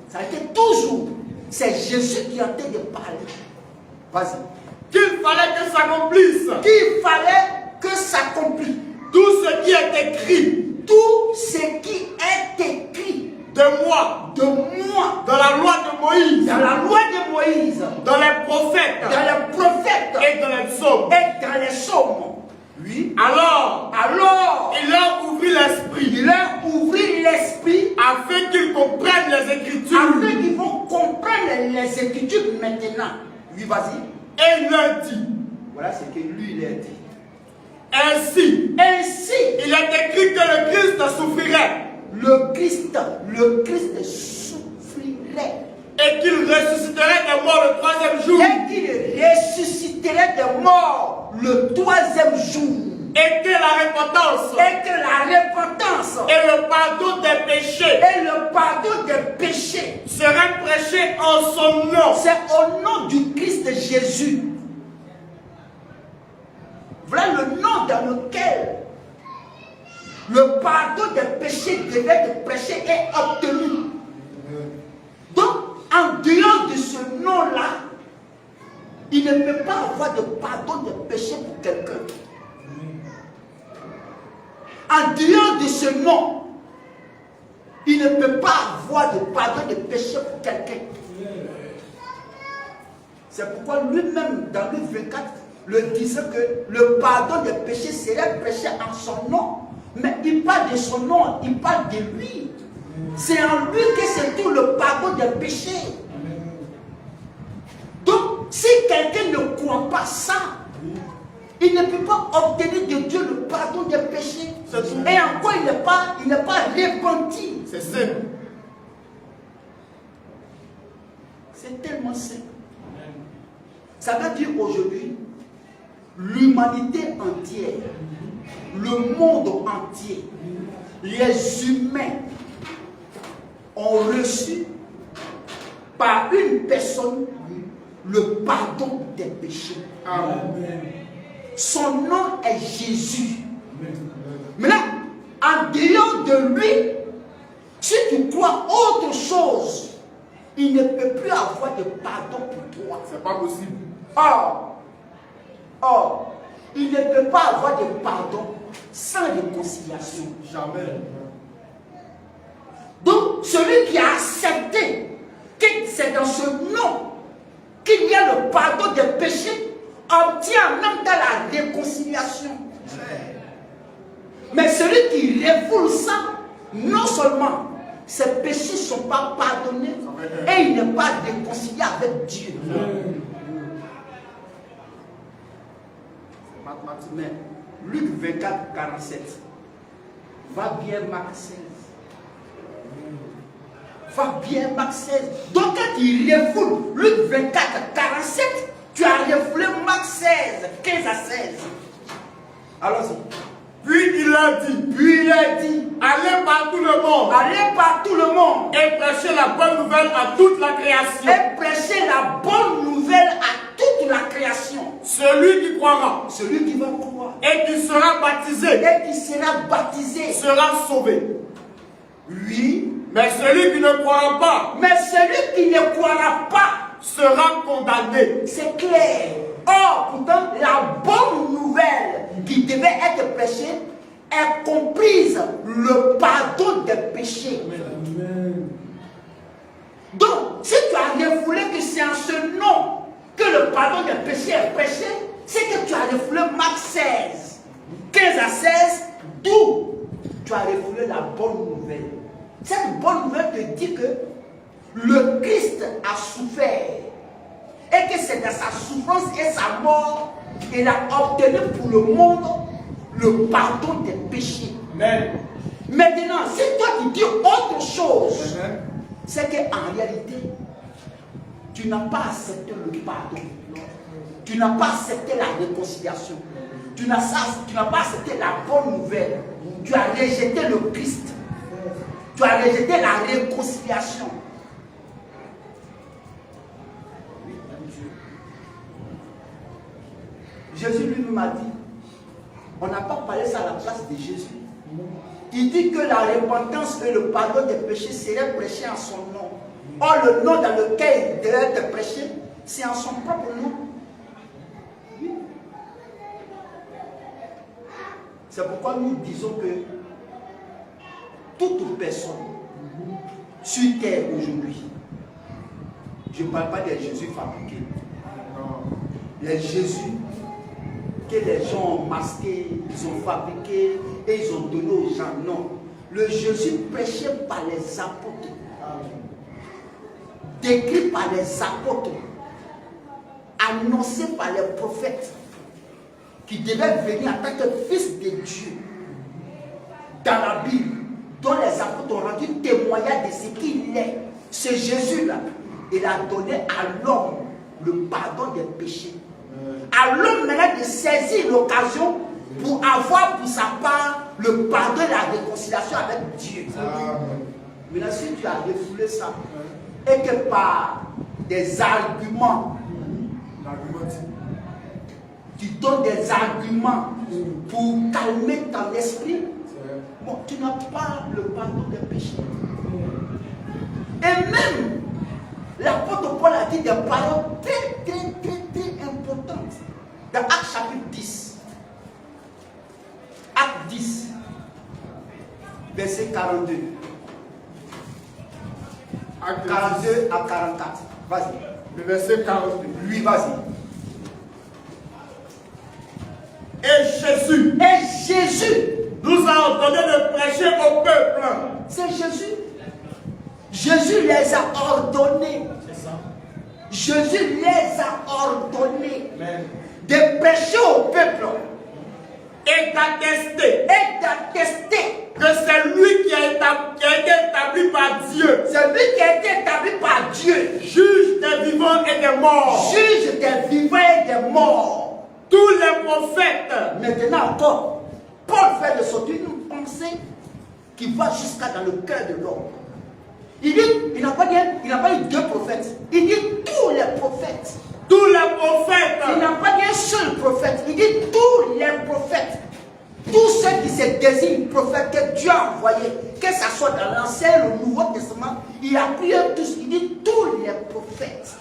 Ça a été toujours. C'est Jésus qui a été de parler. Vas-y.
Qu'il fallait que ça s'accomplisse.
Qu'il fallait que s'accomplisse.
Tout ce qui est écrit.
Tout ce qui est écrit.
De moi.
De moi.
Dans la loi de Moïse.
Dans la loi de Moïse.
Dans les prophètes.
Dans les prophètes.
Et dans les psaumes.
Et dans les psaumes. Oui.
Alors,
il
leur ouvrit l'esprit.
Il leur ouvrit l'esprit.
Afin qu'ils comprennent les Écritures.
Afin qu'ils vont comprendre les Écritures maintenant. Oui, vas-y.
Et il leur dit.
Voilà ce que lui, il a dit.
Ainsi, il est écrit que le Christ souffrirait.
Le Christ souffrirait.
Et qu'il ressusciterait des morts le troisième jour.
Et qu'il ressusciterait des morts le troisième jour.
Et que la repentance.
Et que la repentance.
Et le pardon des péchés.
Et le pardon des péchés.
Serait prêché en son nom.
C'est au nom du Christ Jésus. Voilà le nom dans lequel le pardon des péchés devait être prêché et obtenu. Donc, en dehors de ce nom-là, il ne peut pas avoir de pardon des péchés pour quelqu'un. En dehors de ce nom, il ne peut pas avoir de pardon des péchés pour quelqu'un. C'est pourquoi lui-même, dans Luc 24, le disait que le pardon des péchés serait prêché en son nom. Mais il parle de son nom, il parle de lui. C'est en lui que c'est tout le pardon des péchés. Donc, si quelqu'un ne croit pas ça, il ne peut pas obtenir de Dieu le pardon des péchés. Et encore, il n'est pas repenti.
C'est simple.
C'est tellement simple. Ça veut dire aujourd'hui, l'humanité entière, le monde entier, les humains ont reçu par une personne le pardon des péchés.
Amen.
Son nom est Jésus. Maintenant, en dehors de lui, si tu crois autre chose, il ne peut plus avoir de pardon pour toi.
C'est pas possible.
Or, il ne peut pas avoir de pardon sans réconciliation.
Jamais.
Donc, celui qui a accepté que c'est dans ce nom qu'il y a le pardon des péchés, obtient en même temps la réconciliation. Mais celui qui refoule ça, non seulement ses péchés ne sont pas pardonnés, et il n'est pas réconcilié avec Dieu. Mais Luc 24, 47. Va bien Marc 16. Va bien Marc 16. Donc quand il refoule Luc 24, 47, tu as refoulé Marc 16, 15 à 16. Allons-y.
Puis il a dit, allez par tout le monde.
Allez par tout le monde.
Et prêchez la bonne nouvelle à toute la création.
Et prêchez la bonne nouvelle à toute la création.
Celui qui croira.
Celui qui va croire.
Et qui sera baptisé.
Et qui sera baptisé.
Sera sauvé.
Oui.
Mais celui qui ne croira pas.
Mais celui qui ne croira pas.
Sera condamné.
C'est clair. Or, pourtant, la bonne nouvelle qui devait être prêchée est comprise le pardon des péchés.
Amen.
Donc, si tu as refoulé que c'est en ce nom que le pardon des péchés est prêché, c'est que tu as refoulé Marc 16, 15 à 16, d'où tu as refoulé la bonne nouvelle. Cette bonne nouvelle te dit que le Christ a souffert et que c'est dans sa souffrance et sa mort qu'il a obtenu pour le monde le pardon des péchés.
Amen.
Maintenant, si toi tu dis autre chose, c'est qu'en réalité, tu n'as pas accepté le pardon. Tu n'as pas accepté la réconciliation. Tu n'as pas accepté la bonne nouvelle. Tu as rejeté le Christ. Tu as rejeté la réconciliation. Jésus lui-même a dit, on n'a pas parlé ça à la place de Jésus. Il dit que la repentance et le pardon des péchés seraient prêchés en son nom. Or, le nom dans lequel il devait être prêché, c'est en son propre nom. Oui. C'est pourquoi nous disons que toute personne sur terre aujourd'hui, je ne parle pas des Jésus fabriqués, les Jésus que les gens ont masqués, ils ont fabriqués et ils ont donné aux gens. Non. Le Jésus prêché par les apôtres, décrit par les apôtres, annoncé par les prophètes, qui devaient venir en tant que fils de Dieu dans la Bible, dont les apôtres ont rendu témoignage de ce qu'il est. Ce Jésus-là, il a donné à l'homme le pardon des péchés. À l'homme maintenant de saisir l'occasion pour avoir pour sa part le pardon et la réconciliation avec Dieu. Maintenant, si tu as refoulé ça, et que par des arguments, tu donnes des arguments pour calmer ton esprit, bon, tu n'as pas le pardon des péchés. Et même, l'apôtre Paul a dit des paroles très importantes. Dans Actes chapitre 10. Actes 10. Verset 42.
Acte
42 à 44. Vas-y.
Le verset 42.
Lui, vas-y.
Et Jésus nous a ordonné de prêcher au peuple.
C'est Jésus. Jésus les a ordonnés. Jésus les a ordonnés de prêcher au peuple
Et d'attester
que
que c'est lui qui a été établi par Dieu,
c'est lui qui a été établi par Dieu,
juge des vivants et des morts.
juge des vivants et des morts.
Tous les prophètes.
Maintenant encore, Paul fait de sortir une pensée qui va jusqu'à dans le cœur de l'homme. Il dit, il n'a pas dit deux prophètes, il dit tous les prophètes.
Tous les prophètes.
Il n'a pas dit un seul prophète, il dit tous les prophètes. Tous ceux qui se désignent prophètes que Dieu a envoyés, que ce soit dans l'Ancien et le Nouveau Testament, il a pris tous, il dit tous les prophètes.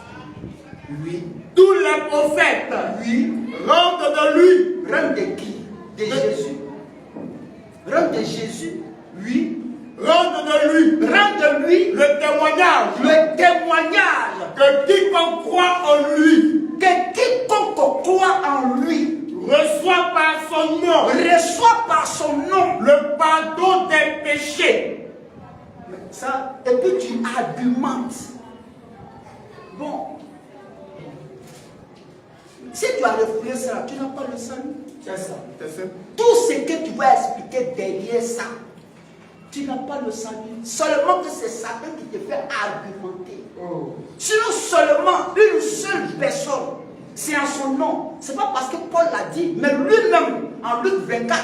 Oui. Tous les prophètes.
Oui.
Rendent de lui.
Rendent de qui? De Jésus. Rendent de Jésus. Oui.
Rendent de lui.
Rendent de lui
Le témoignage.
le témoignage
Que quiconque croit en lui.
que quiconque croit en lui
Reçoit par son nom.
reçoit par son nom
Le pardon des péchés.
ça, et puis tu argumentes. Bon, si tu as refoulé ça, tu n'as pas le salut.
C'est ça.
Tout ce que tu vas expliquer derrière ça, tu n'as pas le salut. Seulement que c'est Satan qui te fait argumenter. Sinon seulement une seule personne, c'est en son nom. C'est pas parce que Paul l'a dit, mais lui-même, en Luc 24,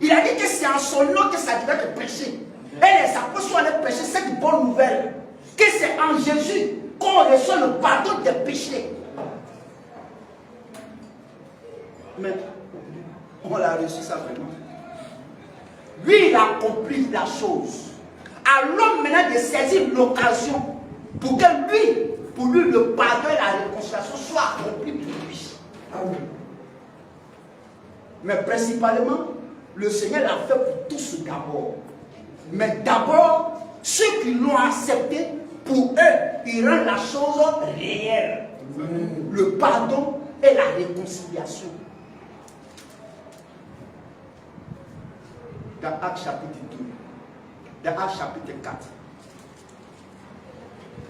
il a dit que c'est en son nom que ça devait être prêché. Et les apôtres sont allés prêcher cette bonne nouvelle, que c'est en Jésus qu'on reçoit le pardon des péchés. Mais on l'a reçu ça vraiment. Lui, il a accompli la chose. À l'homme maintenant de saisir l'occasion pour que lui, pour lui, le pardon et la réconciliation soient accomplis pour lui. Amen. Mais principalement, le Seigneur l'a fait pour tous d'abord. Mais d'abord, ceux qui l'ont accepté, pour eux, il rend la chose réelle. Le pardon et la réconciliation. Dans Actes chapitre 2, dans Actes chapitre 4,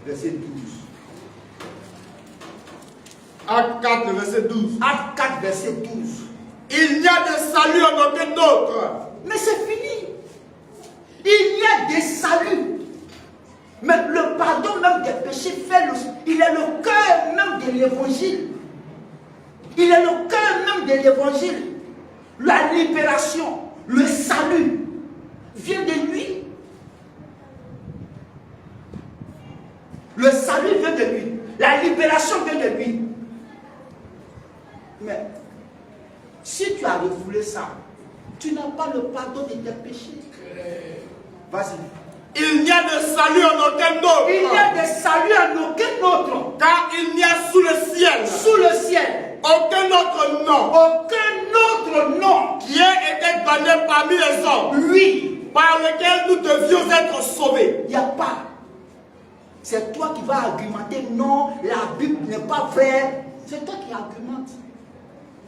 verset 12.
Acte 4, verset 12.
Acte 4, verset 12.
Il n'y a de salut en aucun autre.
Mais c'est fini. Il y a des saluts. Mais le pardon même des péchés il est le cœur même de l'évangile. Il est le cœur même de l'évangile. La libération, le salut vient de lui. Le salut vient de lui. La libération vient de lui. Mais pardon de tes péchés. Vas-y.
Il n'y a de salut en aucun autre.
Il n'y a de salut en aucun autre.
Car il n'y a sous le ciel.
Sous le ciel.
Aucun autre nom.
Aucun autre nom.
Qui ait été donné parmi les hommes.
Oui.
Par lequel nous devions être sauvés.
Il n'y a pas. C'est toi qui vas argumenter. Non, la Bible n'est pas vraie. C'est toi qui argumentes.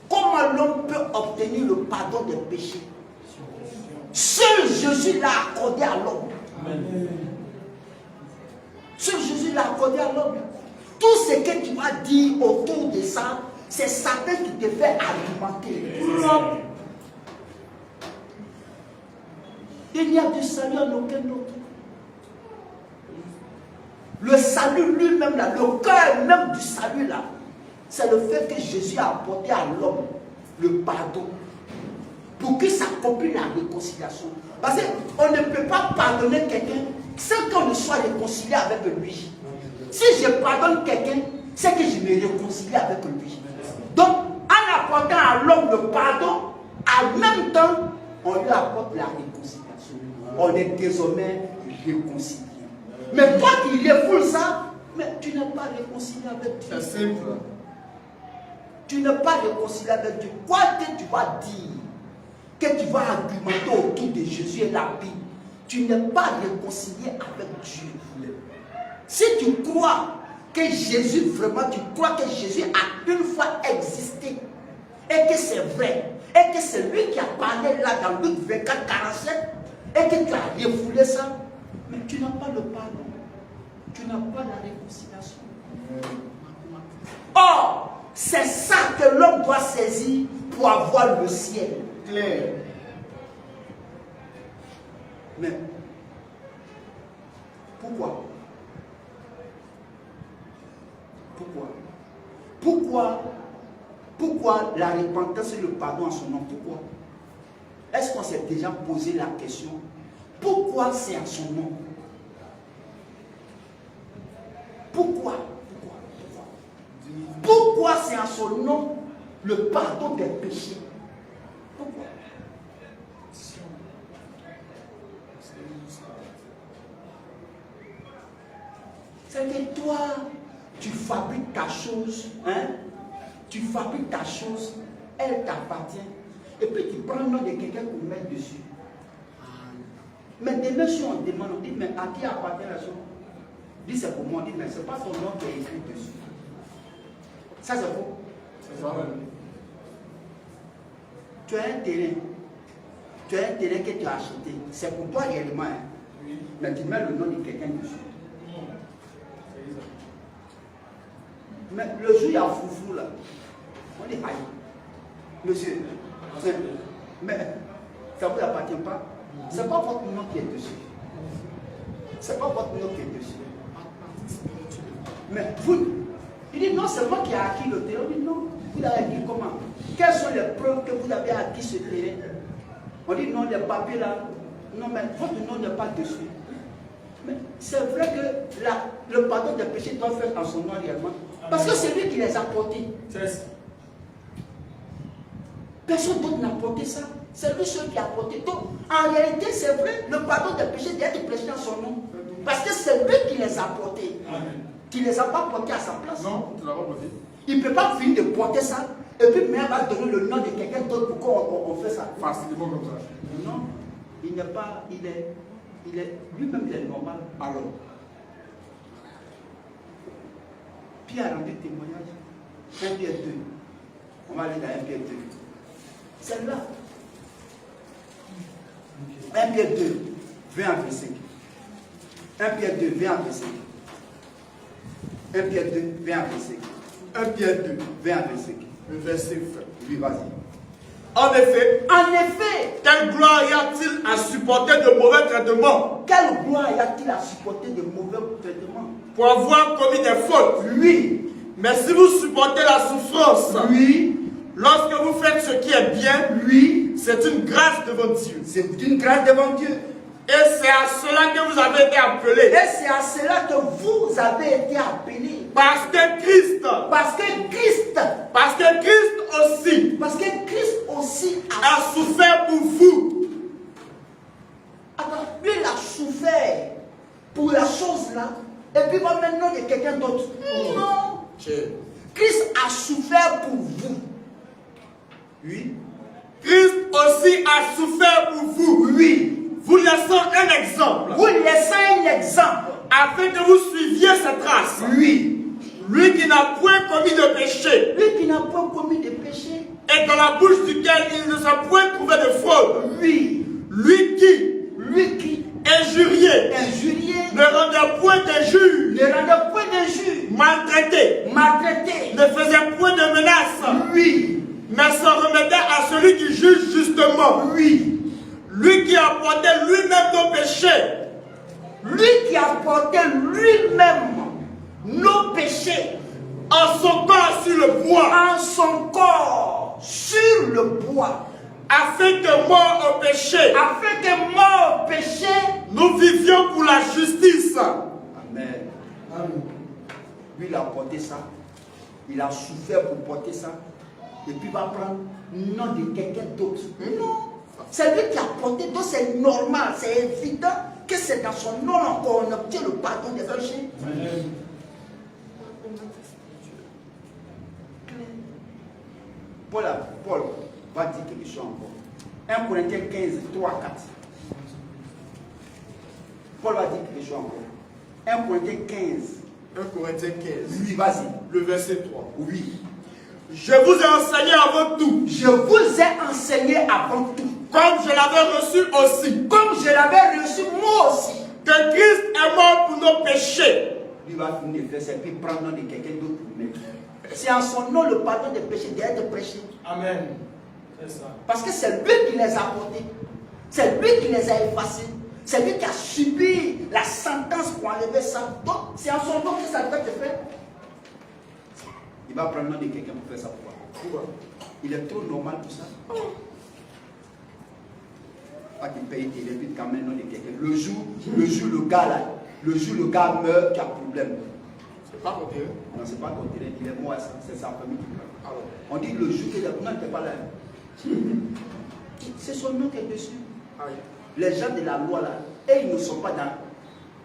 Comment l'homme peut obtenir le pardon des péchés? Seul Jésus l'a accordé à l'homme. Seul Jésus l'a accordé à l'homme. Tout ce que tu vas dire autour de ça, c'est Satan qui te fait argumenter. L'homme. Il n'y a de salut en aucun autre. Le salut lui-même, là, le cœur même du salut, là, c'est le fait que Jésus a apporté à l'homme le pardon pour qu'il s'accomplisse la réconciliation. Parce qu'on ne peut pas pardonner quelqu'un sans qu'on ne soit réconcilié avec lui. Si je pardonne quelqu'un, c'est que je me réconcilie avec lui. Donc, en apportant à l'homme le pardon, en même temps, on lui apporte la réconciliation. On est désormais réconcilié. Mais toi qui refoules ça, mais tu n'es pas réconcilié avec Dieu.
C'est simple.
Tu n'es pas réconcilié avec Dieu. Quoi que tu vas dire, que tu vas argumenter autour de Jésus et la Bible, tu n'es pas réconcilié avec Dieu. Si tu crois que Jésus, vraiment, tu crois que Jésus a une fois existé, et que c'est vrai, et que c'est lui qui a parlé là dans Luc 24, 47, et que tu as refoulé ça, mais tu n'as pas le pardon. Tu n'as pas la réconciliation. Or, c'est ça que l'homme doit saisir pour avoir le ciel.
Clair.
Mais, pourquoi? Pourquoi la repentance et le pardon en son nom? Pourquoi? Est-ce qu'on s'est déjà posé la question? Pourquoi c'est en son nom? Pourquoi c'est en son nom le pardon des péchés? Pourquoi? C'est que toi, tu fabriques ta chose, hein? Tu fabriques ta chose, elle t'appartient. Et puis tu prends le nom de quelqu'un pour mettre dessus. Mais demain, si on demande, on dit, mais à qui appartient la chose? On dit, c'est pour moi. On dit, mais ce n'est pas ton nom qui est écrit dessus. Ça, c'est faux.
C'est ça.
Tu as un terrain. Tu as un terrain que tu as acheté. C'est pour toi réellement. Hein? Oui. Mais tu mets le nom de quelqu'un dessus. Mais le jour, il y a foufou là. On dit, aïe. Monsieur, mais ça ne vous appartient pas. Ce n'est pas votre nom qui est dessus. Ce n'est pas votre nom qui est dessus. Mais vous, il dit non, c'est moi qui ai acquis le terrain. On dit non, vous l'avez acquis comment? Quelles sont les preuves que vous avez acquis ce terrain? On dit non, les papiers là, non, mais votre nom n'est pas dessus. Mais c'est vrai que le pardon des péchés doit faire en son nom réellement. Parce que c'est lui qui les a portés. Personne d'autre n'a porté ça. C'est lui seul qui a porté. Donc, en réalité, c'est vrai, le pardon des péchés doit être prêché en son nom. Parce que c'est lui qui les a portés. Qui ne les a pas portés à sa place.
Non, tu ne l'as pas porté.
Il ne peut pas finir de porter ça. Et puis, même va donner le nom de quelqu'un d'autre pour qu'on fait ça.
Facilement comme ça.
Non, il n'est pas. Lui-même, il est normal. Alors, Pierre a rendu témoignage. 1 Pierre 2. On va aller dans 1 Pierre 2. C'est là. 1 Pierre 2, 20 à 25. 1 Pierre 2, 20 à 25. 1 Pierre 2, 20 à 25. 1 Pierre 2, 20 à 25.
Le verset 20.
Oui, vas-y.
En effet,
quelle gloire y a-t-il
à supporter de mauvais traitements
Quelle gloire y a-t-il à supporter de mauvais traitements
pour avoir commis des fautes?
Oui.
Mais si vous supportez la souffrance,
Oui.
lorsque vous faites ce qui est bien,
Oui.
c'est une grâce devant Dieu.
C'est une grâce devant Dieu.
Et c'est à cela que vous avez été appelés.
Et c'est à cela que vous avez été appelés.
Parce que Christ aussi
Parce que Christ aussi
a souffert pour vous,
chose-là et puis va maintenant de quelqu'un d'autre. Non. Christ a souffert pour vous.
Oui.
Christ aussi a souffert pour vous.
Oui.
Vous laissant un exemple.
Vous laissez un exemple.
Afin que vous suiviez ses traces.
Oui.
Lui qui n'a point commis de péché.
Lui qui n'a pas commis de péché.
Et dans la bouche duquel il ne s'est point trouvé de fraude.
Oui.
Lui qui, injurié, ne rendait point d'injure, maltraité, ne faisait point de menaces,
Oui.
mais s'en remettait à celui qui juge justement.
Oui.
Lui qui a porté lui-même nos péchés.
Lui qui a porté lui-même nos péchés
En son corps sur le bois.
en son corps sur le bois,
Afin que mort au péché,
afin que mort au péché,
nous vivions pour la justice.
Amen. Lui, il a porté ça. Il a souffert pour porter ça. Et puis il va prendre le nom de quelqu'un d'autre.
non. C'est lui qui a porté, donc c'est normal, c'est évident que c'est dans son nom encore on obtient le pardon des péchés.
Paul va dire quelque chose encore. 1 Corinthiens 15, 3, 4. Paul va dire quelque chose encore. 1 Corinthiens 15.
1 Corinthiens 15.
Oui, vas-y.
Le verset 3.
Oui.
Je vous ai enseigné avant tout,
Je vous ai enseigné avant tout,
comme je l'avais reçu aussi,
comme je l'avais reçu moi aussi,
que Christ est mort pour nos péchés.
Lui va finir de faire ça et puis prendre le nom de quelqu'un d'autre pour mettre.
c'est en son nom le pardon des péchés doit être prêché.
Amen. C'est ça.
Parce que c'est lui qui les a portés, c'est lui qui les a effacés, c'est lui qui a subi la sentence pour enlever ça. Donc c'est en son nom que ça doit être fait.
Il va prendre le nom de quelqu'un pour faire ça. Pourquoi? Il est trop normal pour ça. Pas qu'il paye et puis quand même le nom de quelqu'un. Le jour le gars là, le jour le gars meurt, qui a problème.
C'est pas compté.
Non, c'est pas ton terrain, il est mort, c'est sa famille qui meurt. Alors, on dit le jour qu'il est mort, n'était pas là. C'est son nom qui est dessus. Les gens de la loi là, et ils ne sont pas dans.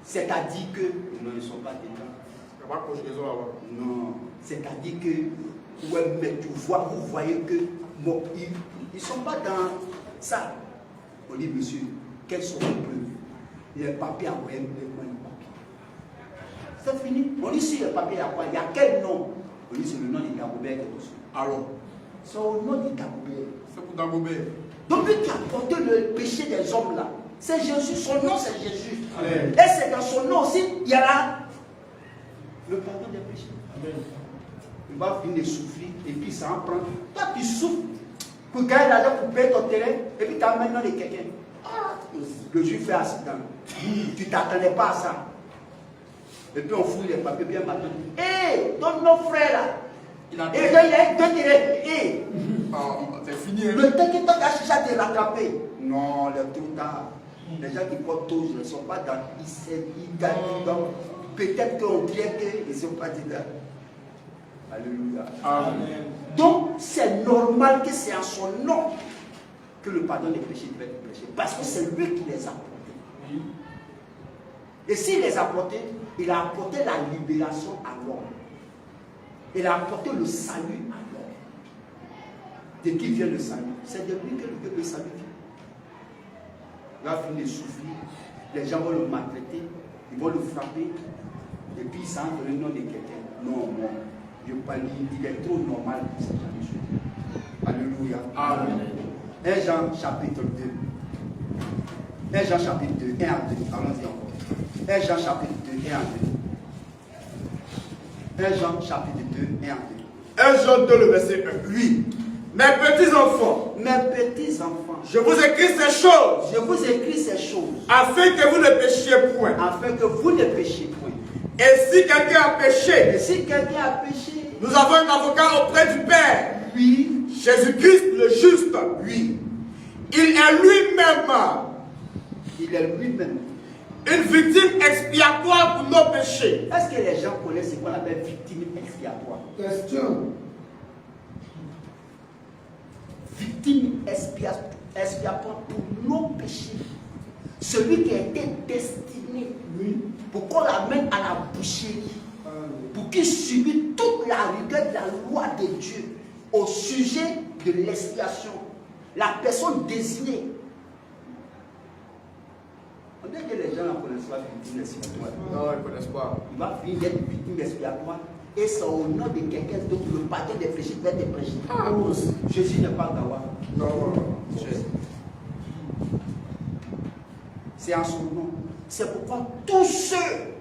C'est-à-dire que. Non, ils ne sont pas dedans.
Il n'y a pas conjugaison avant.
Non, c'est-à-dire que. Ouais, mais tu vois, vous voyez que. Bon, ils ne sont pas dans ça. On dit, monsieur, quels sont les preuves? Les papiers à quoi? Les papiers. C'est fini. On dit, si les papiers à quoi? Il y a quel nom? On dit, c'est le nom de Dagobert qui est dessus.
Alors,
c'est au nom de Dagobert.
c'est pour Dagobert.
Donc lui qui a porté le péché des hommes là, c'est Jésus, son nom c'est Jésus.
Amen.
Et c'est dans son nom aussi, il y a là
Le pardon des péchés. Amen. Il va venir souffrir et puis ça en prend. Toi tu souffres pour gagner l'argent pour payer ton terrain et puis tu as maintenant de quelqu'un. Ah, le juif fait accident. Tu ne t'attendais pas à ça. Et puis on fouille les papiers bien matin.
Hé, donc nos frères là,
Il a
et donc il a deux terrains. Hé,
C'est fini.
le temps que toi tu as te rattraper.
Non, le trop tard. Les gens qui portent tous ne sont pas dans ils gagnent donc peut-être qu'on dirait qu'ils ne sont pas dedans. Alléluia.
Amen.
Donc c'est normal que c'est en son nom que le pardon des péchés doit être prêché. Parce que c'est lui qui les a portés.
Oui.
Et s'il les a portés, il a apporté la libération à l'homme. Il a apporté le salut à l'homme. De qui vient le salut? C'est de lui que le salut vient. Il va finir de souffrir. Les gens vont le maltraiter. Ils vont le frapper. Et puis ça entre le nom de quelqu'un. Non, non. Je pas dire, il est trop normal pour cette chose. Alléluia.
Amen.
1 Jean chapitre 2. 1 Jean chapitre 2, 1 à 2. Allons-y encore. 1 Jean chapitre 2, 1 à 2. 1 Jean chapitre 2, 1 à 2.
1 Jean 2, le verset 1.
Oui.
Mes petits enfants,
je vous écris ces choses,
afin que vous ne péchiez point.
afin que vous ne péchiez point.
Et si quelqu'un a péché,
Et si quelqu'un a péché,
nous avons un avocat auprès du Père,
oui,
Jésus-Christ le juste.
oui,
Il est lui-même
il est lui-même.
une victime expiatoire pour nos péchés.
Est-ce que les gens connaissent ce qu'on appelle victime expiatoire?
Question.
Victime expiatoire pour nos péchés. Celui qui a été destiné
pour qu'on l'amène à la boucherie, pour qu'il subisse toute la rigueur de la loi de Dieu au sujet de l'expiation. La personne désignée. On dit que les gens ne connaissent pas victime expiatoire.
Non, ils ne connaissent pas.
Il va finir d'être victime expiatoire et c'est au nom de quelqu'un d'autre le pardon des péchés va être prêché. Jésus n'est pas Gawa.
Non.
C'est en son nom. C'est pourquoi tous ceux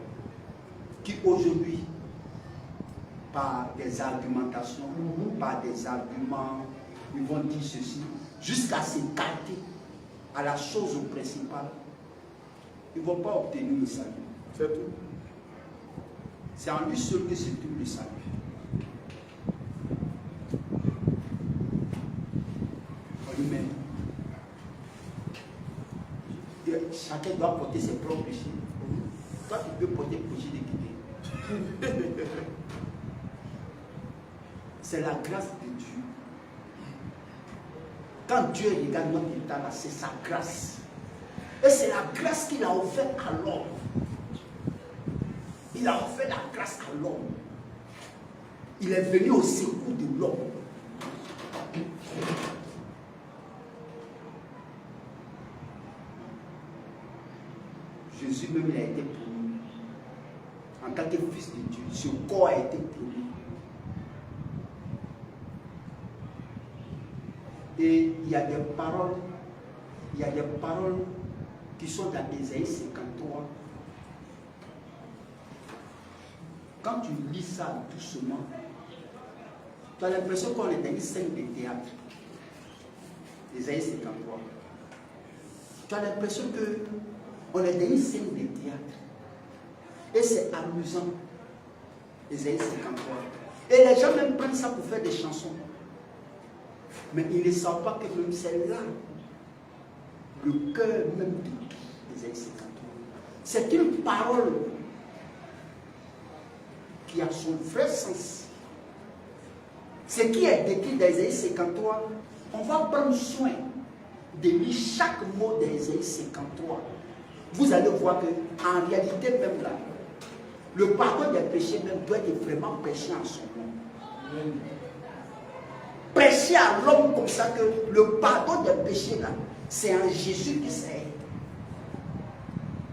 qui aujourd'hui, par des argumentations, par des arguments, ils vont dire ceci, jusqu'à s'écarter à la chose principale, ils ne vont pas obtenir le salut.
C'est tout.
C'est en lui seul que se trouve le salut. On lui met. Chacun doit porter ses propres péchés. Toi, tu peux porter le péché de quitter. C'est la grâce de Dieu. Quand Dieu regarde notre état là, c'est sa grâce. Et c'est la grâce qu'il a offerte à l'homme. Il a offert la grâce à l'homme. Il est venu au secours de l'homme. Jésus même il a été promu. En tant que fils de Dieu, ce corps a été promu. Et il y a des paroles, qui sont dans Ésaïe 53. Quand tu lis ça doucement, tu as l'impression qu'on est dans une scène de théâtre. Ésaïe 53. Tu as l'impression qu'on est dans une scène de théâtre. Et c'est amusant. Ésaïe 53. Et les gens même prennent ça pour faire des chansons. Mais ils ne savent pas que même c'est là le cœur même d'Ésaïe 53. C'est une parole qui a son vrai sens. Ce qui est décrit dans Ésaïe 53, on va prendre soin de lire chaque mot d'Ésaïe 53. Vous allez voir qu'en réalité même là, le pardon des péchés même doit être vraiment prêché en son nom. Prêcher à l'homme comme ça que le pardon des péchés là, c'est en Jésus qui c'est.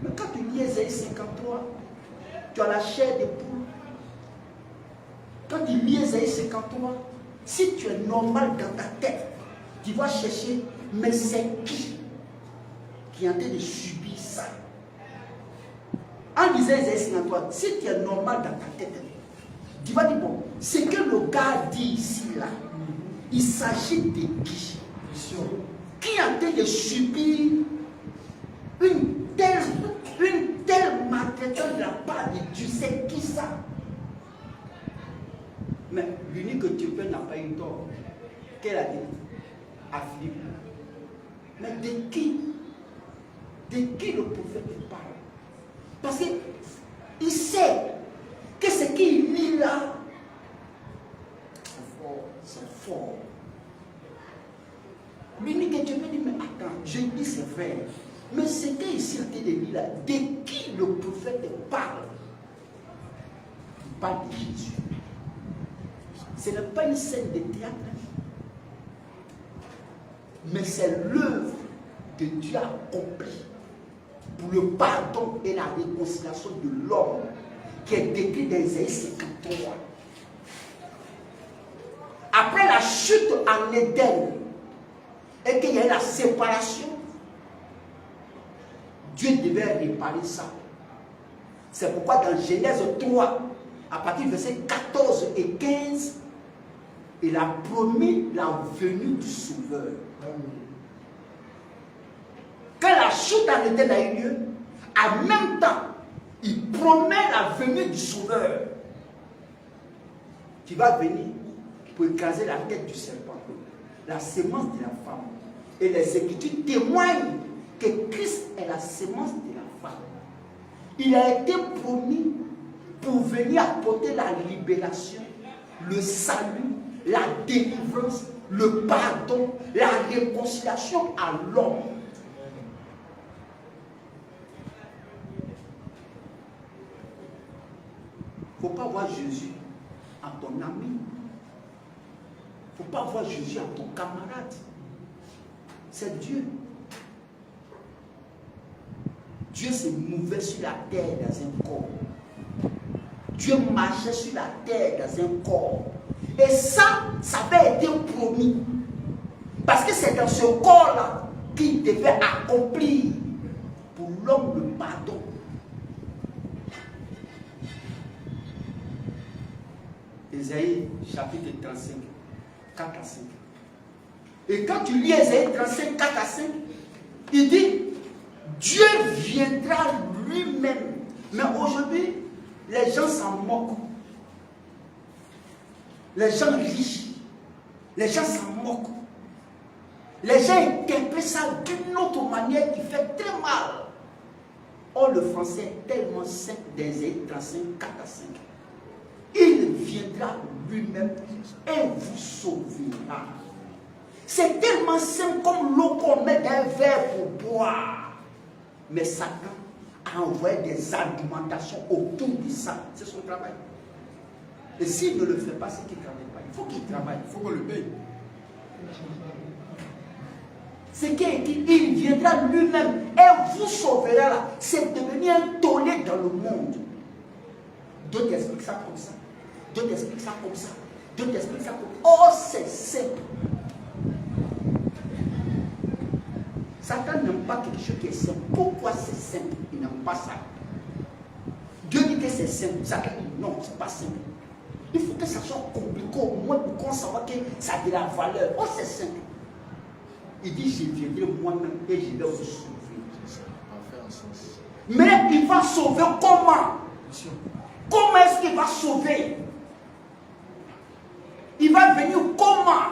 Mais quand tu lis Ésaïe 53, tu as la chair des poules. Quand tu lis Ésaïe 53, si tu es normal dans ta tête, tu vas chercher, mais c'est qui est en train de subir ça? En lisant Ésaïe 53, si tu es normal dans ta tête, tu vas dire, bon, ce que le gars dit ici, là, il s'agit de qui? Qui est en train de subir une telle maltraitance de la part de Dieu? C'est qui ça? Mais l'unique Dieu n'a pas eu tort. Qu'elle a dit à Philippe. Mais de qui le prophète parle? Parce qu'il sait que ce qu'il lit là, c'est fort. L'unique Dieu peut dire, mais attends, je dis c'est vrai. Mais c'était ici en train de lire là, de qui le prophète parle? Il parle de Jésus. Ce n'est pas une scène de théâtre, mais c'est l'œuvre que Dieu a accomplie pour le pardon et la réconciliation de l'homme qui est décrit dans Ésaïe 53. Après la chute en Éden et qu'il y a eu la séparation, Dieu devait réparer ça. C'est pourquoi dans Genèse 3, à partir du verset 14 et 15, il a promis la venue du Sauveur. Quand la chute en Éden a eu lieu, en même temps, il promet la venue du Sauveur qui va venir pour écraser la tête du serpent, la sémence de la femme. Et les Écritures témoignent que Christ est la sémence de la femme. Il a été promis pour venir apporter la libération, le salut, la délivrance, le pardon, la réconciliation à l'homme. faut pas voir Jésus en ton ami. Il ne faut pas voir Jésus en ton camarade. C'est Dieu. Dieu se mouvait sur la terre dans un corps. Dieu marchait sur la terre dans un corps. Et ça avait été promis. Parce que c'est dans ce corps-là qu'il devait accomplir pour l'homme le pardon. Ésaïe chapitre 35, 4 à 5. Et quand tu lis Ésaïe 35, 4 à 5, il dit, Dieu viendra lui-même. Mais aujourd'hui, les gens s'en moquent. Les gens riches, les gens s'en moquent. Les gens interprètent ça d'une autre manière qui fait très mal. Or, le français est tellement simple d'Ésaïe 35, 4 à 5. Il viendra lui-même et vous sauvera. C'est tellement simple comme l'eau qu'on met dans un verre pour boire. Mais Satan a envoyé des argumentations autour de ça. C'est son travail. Et s'il ne le fait pas, c'est qu'il ne travaille pas. Il faut qu'il travaille.
Il faut qu'on le paye.
C'est qu'il dit, il viendra lui-même et vous sauvera là. C'est devenu un tollé dans le monde. D'autres expliquent ça comme ça. D'autres expliquent ça comme ça. D'autres expliquent ça comme ça. Oh, c'est simple. Satan n'aime pas quelque chose qui est simple. Pourquoi c'est simple? Il n'aime pas ça. Dieu dit que c'est simple. Satan dit non, c'est pas simple. Il faut que ça soit compliqué au moins pour qu'on sache que ça a de la valeur. Oh, c'est simple. Il dit, je viendrai moi-même et je vais vous sauver. Mais il va sauver comment? Comment est-ce qu'il va sauver? Il va venir comment?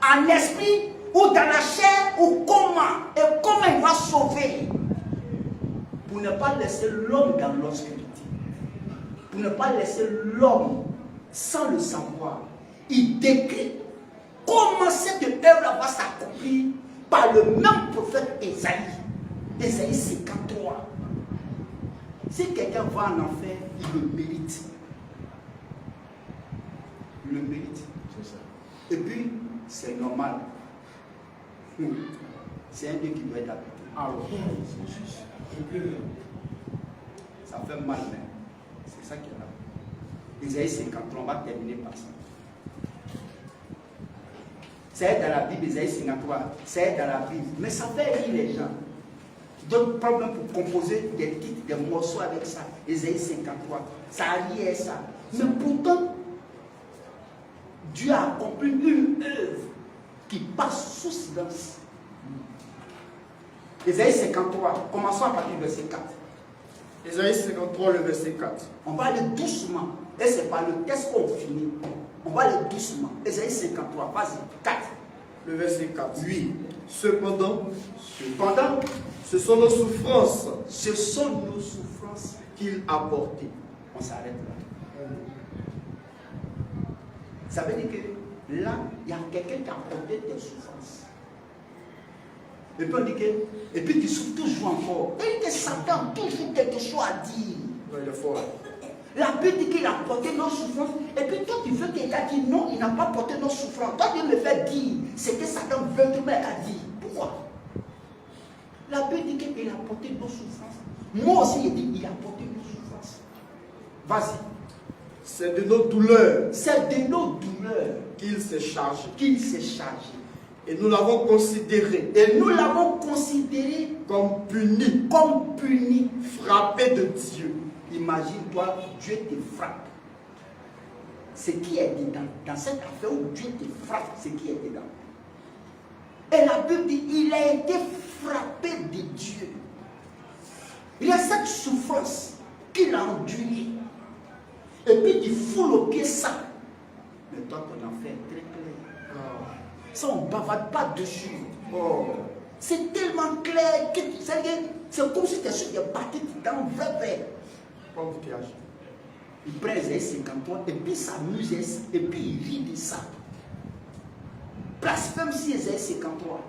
En esprit ou dans la chair ou comment? Et comment il va sauver? Pour ne pas laisser l'homme dans l'obscurité. Pour ne pas laisser l'homme sans le savoir. Il décrit comment cette œuvre va s'accomplir par le même prophète Ésaïe. Ésaïe 53. Si quelqu'un va en enfer, il le mérite. Il le mérite.
C'est ça.
Et puis, c'est normal. C'est un Dieu qui doit être habité.
Alors,
ça fait mal, mais c'est ça qui est là. Ésaïe 53, on va terminer par ça. C'est dans la Bible, Ésaïe 53, c'est dans la Bible. Mais ça fait rire les gens. D'autres problèmes pour composer des titres, des morceaux avec ça. Ésaïe 53, ça allie ça. Mais pourtant, Dieu a accompli une œuvre qui passe sous silence. Ésaïe 53, commençons à partir du verset 4.
Ésaïe 53, le verset 4.
On va aller doucement. Et c'est par le texte qu'on finit. On va aller doucement. Ésaïe 53, vas-y, 4.
Le verset 4.
Oui.
Cependant,
Ce
ce sont nos souffrances
qu'il a portées. On s'arrête là. Ça veut dire que là, il y a quelqu'un qui a porté tes souffrances. Et puis on dit que, et puis tu souffres toujours encore. Et que Satan a toujours quelque chose à dire.
Non, il est fort.
La Bible dit qu'il a porté nos souffrances. Et puis toi, tu veux qu'il a dit non, il n'a pas porté nos souffrances. Toi, tu me fais dire ce que Satan veut te mettre à dire. Pourquoi? La Bible dit qu'il a porté nos souffrances. Moi aussi, il dit qu'il a porté nos souffrances. Vas-y.
C'est de nos douleurs
C'est de nos douleurs
qu'il s'est chargé.
qu'il s'est chargé.
Et nous l'avons considéré
Et nous l'avons considéré
comme puni,
comme puni.
frappé de Dieu.
Imagine-toi, Dieu te frappe. Ce qui est dedans, dans cette affaire où Dieu te frappe, ce qui est dedans. Et la Bible dit, il a été frappé de Dieu. Il y a cette souffrance qu'il a endurée. Et puis tu foules au pied ça. Mais toi, ton enfer est très clair. Ça, on ne bavarde pas dessus.
Oh.
C'est tellement clair que c'est comme si tu es sur des bâtis dans un vrai.
Embouteillage.
Il prend Ésaïe 53 et puis il s'amuse et puis il rit de ça. Blasphème si Ésaïe 53.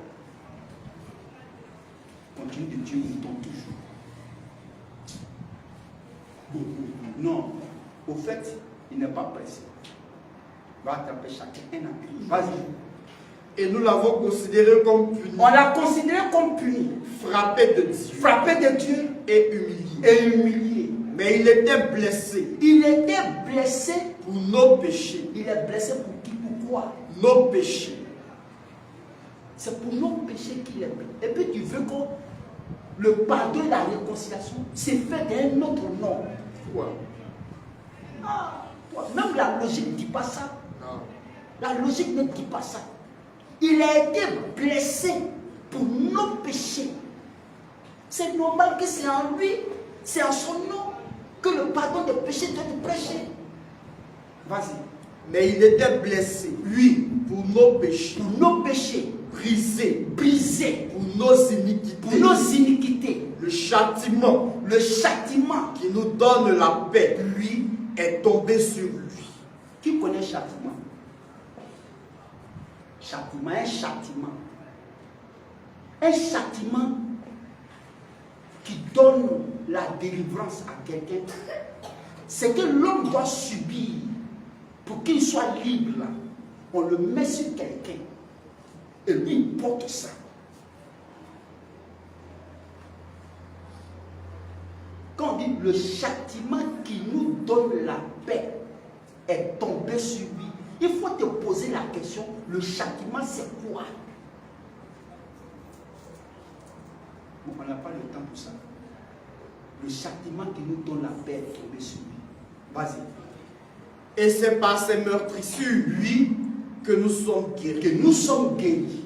Continue de Dieu, il tombe toujours. Non.
Au fait, il n'est pas pressé. Il va attraper chacun un à un. Vas-y.
Et nous l'avons considéré comme puni.
On l'a considéré comme puni.
Frappé de Dieu.
Frappé de Dieu.
Et humilié.
Et humilié.
Mais il était blessé.
Il était blessé.
Pour nos péchés.
Il est blessé pour qui? Pourquoi?
Nos péchés.
C'est pour nos péchés qu'il est blessé. Et puis tu veux que le pardon et la réconciliation c'est fait d'un autre nom.
Quoi?
Ah, même la logique ne dit pas ça.
Non.
La logique ne dit pas ça. Il a été blessé pour nos péchés. C'est normal que c'est en lui, c'est en son nom que le pardon des péchés doit être prêché. Vas-y.
Mais il était blessé, lui, pour nos péchés.
Pour nos péchés.
Brisé.
Brisé.
Pour nos iniquités.
Pour nos iniquités.
Le châtiment.
Le châtiment
Qui nous donne la paix. Lui est tombé sur lui.
Qui connaît châtiment? Châtiment, un châtiment. Un châtiment qui donne la délivrance à quelqu'un. C'est que l'homme doit subir pour qu'il soit libre. On le met sur quelqu'un. Et lui, il porte ça. Quand on dit le châtiment qui nous donne la paix est tombé sur lui, il faut te poser la question, le châtiment c'est quoi?
Bon, on n'a pas le temps pour ça.
Le châtiment qui nous donne la paix est tombé sur lui. Vas-y.
Et c'est par ces meurtrissures, lui, que nous sommes guéris.
Que nous sommes guéris.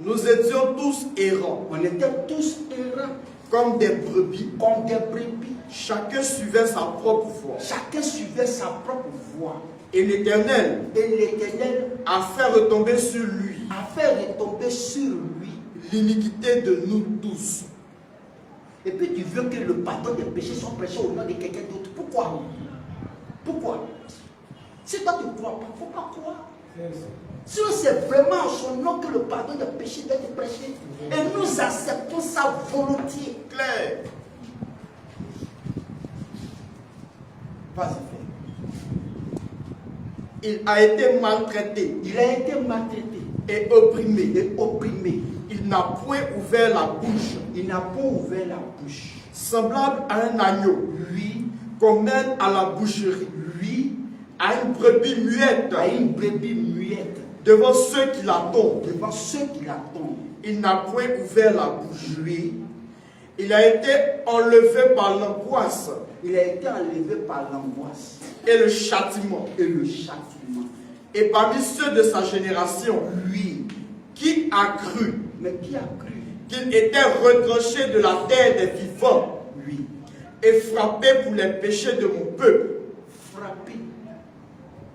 Nous étions tous errants.
On était tous errants.
Comme des brebis.
Comme des brebis.
Chacun suivait sa propre voie.
Chacun suivait sa propre voie.
Et l'Éternel
a
fait retomber sur lui.
A fait retomber sur lui
l'iniquité de nous tous.
Et puis tu veux que le pardon des péchés soit prêché au nom de quelqu'un d'autre. Pourquoi? Pourquoi? Si toi tu ne crois pas, il ne faut pas croire. Si c'est vraiment en son nom que le pardon des péchés doit être prêché, et nous acceptons sa volonté.
Claire.
Vas-y, frère.
Il a été maltraité.
Il a été maltraité.
Et opprimé.
Et opprimé.
Il n'a point ouvert la bouche.
Il n'a pas ouvert la bouche.
Semblable à un agneau.
Lui.
Qu'on mène à la boucherie.
Lui.
À une brebis muette.
À une brebis muette.
Devant ceux qui l'attendent.
Devant ceux qui l'attendent.
Il n'a point ouvert la bouche.
Lui.
Il a été enlevé par l'angoisse.
Il a été enlevé par l'angoisse.
Et le châtiment.
Et le châtiment.
Et parmi ceux de sa génération,
lui,
qui a cru,
mais qui a cru
qu'il était retranché de la terre des vivants,
lui,
et frappé pour les péchés de mon peuple.
Frappé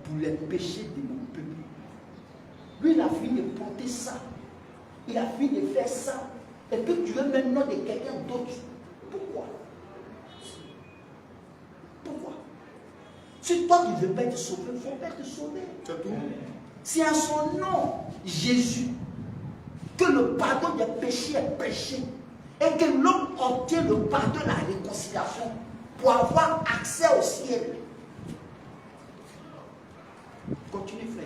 pour les péchés de mon peuple. Lui, il a fini de porter ça. Il a fini de faire ça. Et puis tu veux maintenant de quelqu'un d'autre. Pourquoi? Pourquoi? Si toi tu ne veux pas être sauvé, il faut pas être sauvé.
C'est tout.
C'est à son nom, Jésus, que le pardon des péchés est prêché. Et que l'homme obtient le pardon et la réconciliation pour avoir accès au ciel. Continue, frère.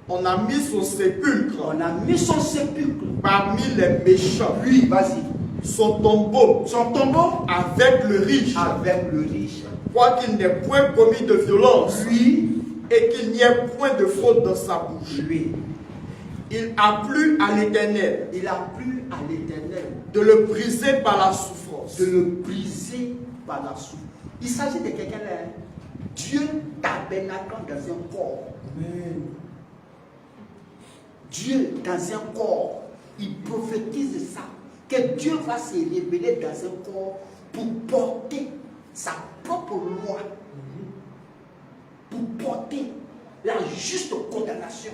On a mis son sépulcre.
On a mis son sépulcre
parmi les méchants.
Lui, vas-y.
Son tombeau.
Son tombeau
avec le riche.
Avec le riche.
Quoiqu'il n'ait point commis de violence.
Lui.
Et qu'il n'y ait point de faute dans sa bouche.
Lui.
Il a plu à l'Éternel.
Il a plu à l'Éternel.
De le briser par la souffrance.
De le briser par la souffrance. Il s'agit de quelqu'un là. Dieu tabernacle dans un corps.
Amen.
Dieu dans un corps. Il prophétise ça. Que Dieu va se révéler dans un corps pour porter sa propre loi. Pour porter la juste condamnation.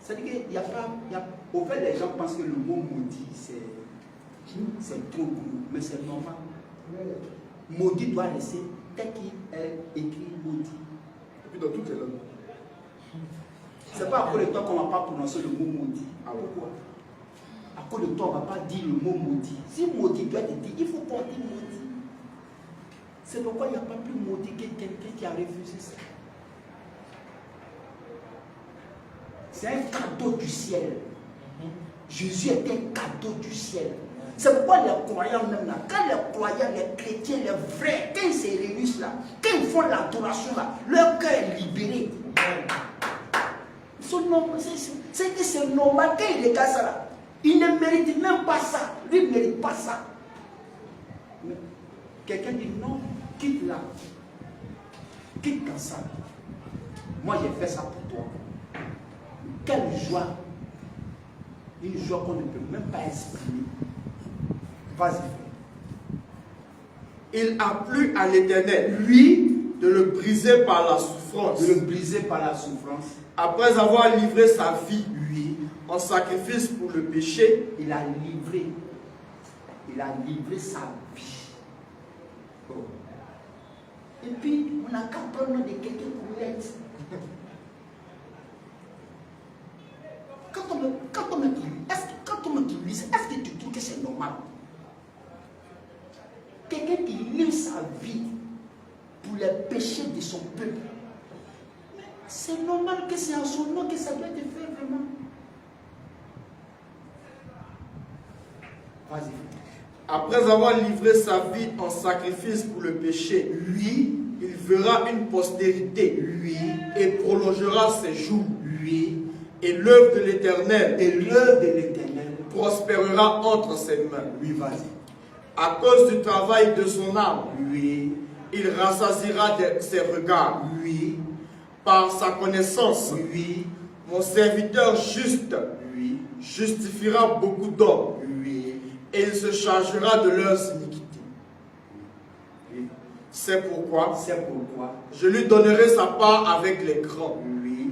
C'est-à-dire qu'il n'y a pas. Au fait, les gens pensent que le mot maudit, c'est trop gros, mais c'est normal. Maudit doit rester tel qu'il est écrit maudit.
Et puis dans toutes les langues.
C'est pas à cause de toi qu'on ne va pas prononcer le mot maudit. Pourquoi? À cause de toi, on ne va pas dire le mot maudit. Si maudit doit être dit, il faut qu'on dise maudit. C'est pourquoi il n'y a pas plus maudit que quelqu'un qui a refusé ça. C'est un cadeau du ciel. Jésus est un cadeau du ciel. C'est pourquoi les croyants même là, quand les croyants, les chrétiens, les vrais, quand ils se réunissent là, quand ils font l'adoration là, leur cœur est libéré. C'est normal quand ils regardent ça là. Ils ne méritent même pas ça. Lui ne mérite pas ça. Mais quelqu'un dit non, quitte là. Quitte dans ça. Moi j'ai fait ça pour toi. Quelle joie. Une joie qu'on ne peut même pas exprimer. Vas-y.
Il a plu à l'Éternel, lui, de le briser par la souffrance.
De le briser par la souffrance.
Après avoir livré sa vie,
Lui,
en sacrifice pour le péché,
il a livré sa vie. Oh. Et puis, on n'a qu'à prendre de quelqu'un pour l'être. Quand on me dit, est-ce que tu trouves que c'est normal? Quelqu'un qui livre sa vie pour les péchés de son peuple. C'est normal que c'est en son nom que ça doit être fait vraiment. Vas-y.
après avoir livré sa vie en sacrifice pour le péché, lui, il verra une postérité, lui, et prolongera ses jours, lui, et l'œuvre de l'Éternel, prospérera entre ses mains.
Lui, vas-y.
À cause du travail de son âme,
Lui,
il rassasiera ses regards.
lui,
Par sa connaissance,
lui,
mon serviteur juste
lui,
justifiera beaucoup d'hommes,
lui,
et il se chargera de leurs iniquités.
lui.
C'est pourquoi
C'est pourquoi
je lui donnerai sa part avec les grands.
lui,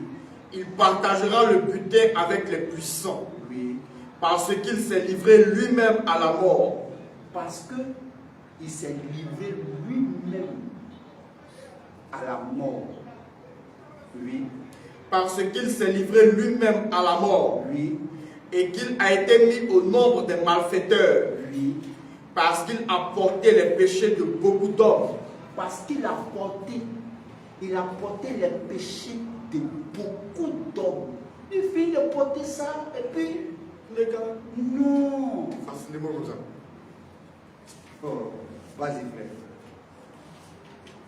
Il partagera le butin avec les puissants,
lui,
parce qu'il s'est livré lui-même à la mort.
parce que il s'est livré lui-même à la mort. Lui,
Parce qu'il s'est livré lui-même à la mort,
lui,
et qu'il a été mis au nombre des malfaiteurs,
lui,
parce qu'il a porté les péchés de beaucoup d'hommes.
parce qu'il a porté les péchés de beaucoup d'hommes. Il finit de porter ça et puis,
Les gars,
non.
fascinez-moi comme ça.
Oh, vas-y frère.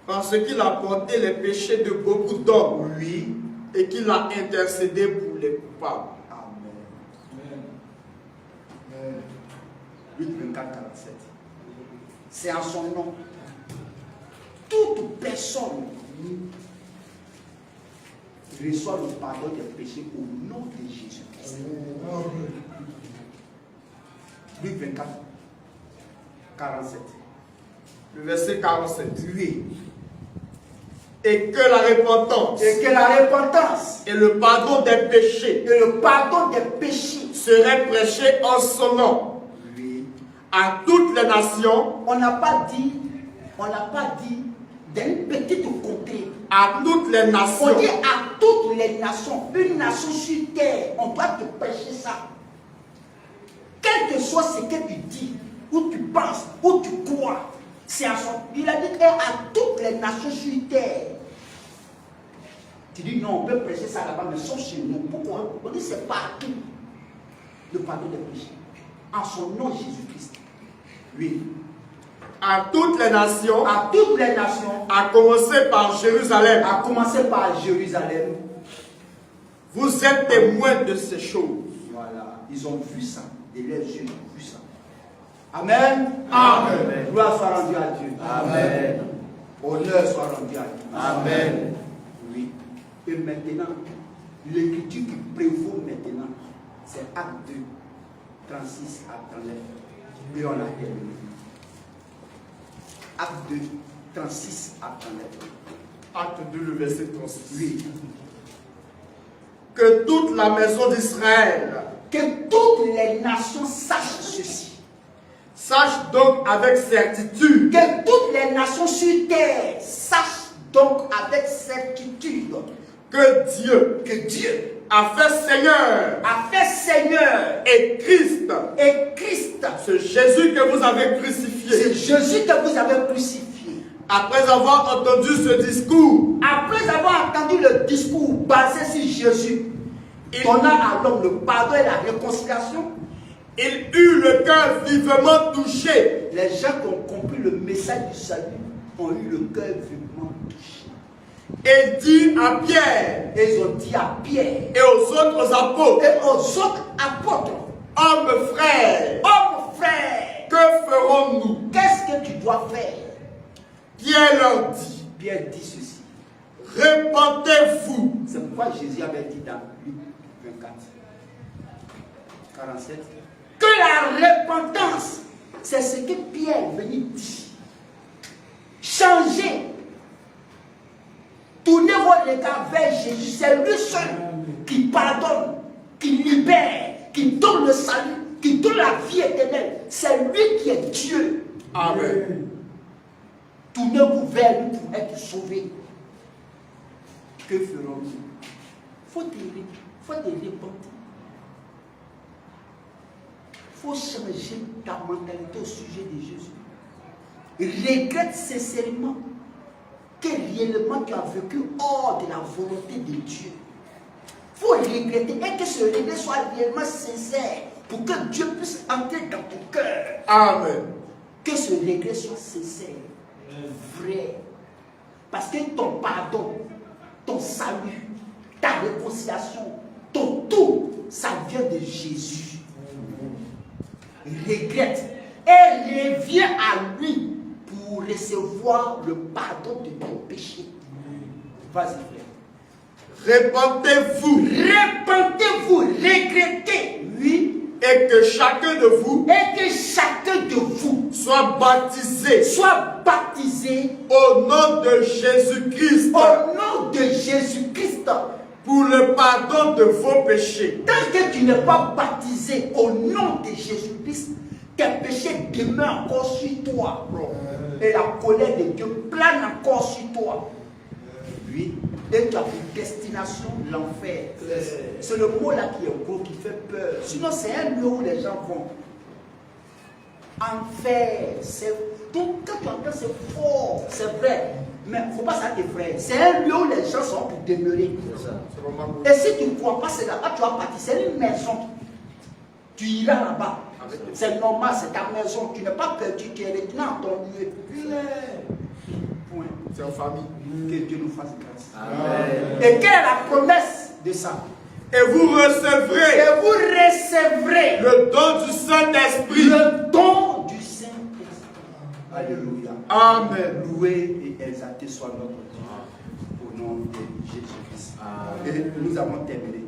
Parce qu'il a porté les péchés de beaucoup d'hommes,
Lui,
et qu'il a intercédé pour les coupables.
Amen. 8, 24, 47. C'est en son nom. Toute personne reçoit le pardon des péchés au nom de Jésus-Christ. Luc 24, 47.
Le verset 47.
Lui.
Et que la repentance
Et que la repentance
et le pardon des péchés
et le pardon des péchés,
seraient prêchés en son nom
lui,
à toutes les nations,
on n'a pas dit d'une petite contrée.
à toutes les
On
nations.
dit à toutes les nations, une nation sur terre, on doit te prêcher ça. Quel que soit ce que tu dis, ou tu penses, ou tu crois, c'est à son. Il a dit à toutes les nations sur terre. Tu dis non, on peut prêcher ça là-bas, mais sauf chez nous. Pourquoi? On dit c'est partout. Le pardon des péchés. En son nom Jésus-Christ. Oui.
À toutes les nations,
À toutes les nations,
à commencer par Jérusalem.
à commencer par Jérusalem.
Vous êtes témoins de ces choses.
Voilà, ils ont vu ça. Et leurs yeux ont vu ça. Amen.
Amen.
Gloire soit rendue à Dieu.
Amen.
Honneur soit rendu à Dieu.
Amen.
Oui. Et maintenant, l'écriture qui prévaut maintenant, c'est Acte 2, 36 à 39. Et on a terminé. Acte 2, 36 à 39.
Acte 2, le verset 36.
Oui.
Que toute la maison d'Israël
Que toutes les nations sachent ceci.
sache donc avec certitude
Que toutes les nations sur terre sachent donc avec certitude
que Dieu
que Dieu
a fait Seigneur
a fait Seigneur
et Christ,
et Christ.
ce Jésus que vous avez
C'est
crucifié,
Jésus que vous avez crucifié.
Après avoir entendu ce discours,
après avoir entendu le discours basé sur Jésus, donnant à l'homme le pardon et la réconciliation,
il eut le cœur vivement touché.
les gens qui ont compris le message du salut ont eu le cœur vivement touché.
Et dit à Pierre
Et ils ont dit à Pierre
et aux autres apôtres,
et aux autres apôtres,
hommes frères,
hommes frères,
que ferons-nous?
qu'est-ce que tu dois faire?
Pierre leur dit,
Pierre dit ceci.
répentez-vous.
C'est pourquoi Jésus avait dit dans Luc 24, 47, que la repentance, c'est ce que Pierre venait dire. Changez. Tournez vos regards vers Jésus. C'est lui seul qui pardonne, qui libère, qui donne le salut, qui donne la vie éternelle. C'est lui qui est Dieu.
Amen.
Tournez-vous vers lui pour être sauvés. Que ferons-nous? Faut te repentir. Il faut changer ta mentalité au sujet de Jésus. Regrette sincèrement que réellement tu as vécu hors de la volonté de Dieu. Il faut regretter et que ce regret soit réellement sincère pour que Dieu puisse entrer dans ton cœur.
Amen.
Que ce regret soit sincère, vrai. Parce que ton pardon, ton salut, ta réconciliation, ton tout, ça vient de Jésus. Regrette et reviens à lui pour recevoir le pardon de ton péché. Vas-y, frère.
Répentez-vous.
Repentez-vous, regrettez, oui,
Et que chacun de vous
et que chacun de vous
soit baptisé
soit baptisé
au nom de Jésus-Christ
au nom de Jésus-Christ.
pour le pardon de vos péchés.
Tant que tu n'es pas baptisé au nom de Jésus-Christ, tes péchés demeurent encore sur toi. Et la colère de Dieu plane encore sur toi. Oui. Et tu as une destination, l'enfer. C'est le mot là qui est gros, qui fait peur. Sinon, c'est un lieu où les gens vont. Enfer. Donc, quand tu entends, c'est fort, c'est vrai. Mais il ne faut pas ça, tes frères. C'est un lieu où les gens sont pour demeurer. Et si tu ne crois pas, c'est là-bas tu vas partir. C'est une maison. Tu iras là-bas. C'est normal, c'est ta maison. Tu n'es pas perdu, tu es retenu en ton lieu. Point.
C'est en famille.
Que Dieu nous fasse grâce.
Amen.
Et quelle est la promesse de ça?
Et vous recevrez
Et vous recevrez
le don du Saint-Esprit.
le don du Saint-Esprit. Alléluia.
Amen.
Loué et exalté soit notre Dieu. Au nom de Jésus-Christ. Et nous avons terminé.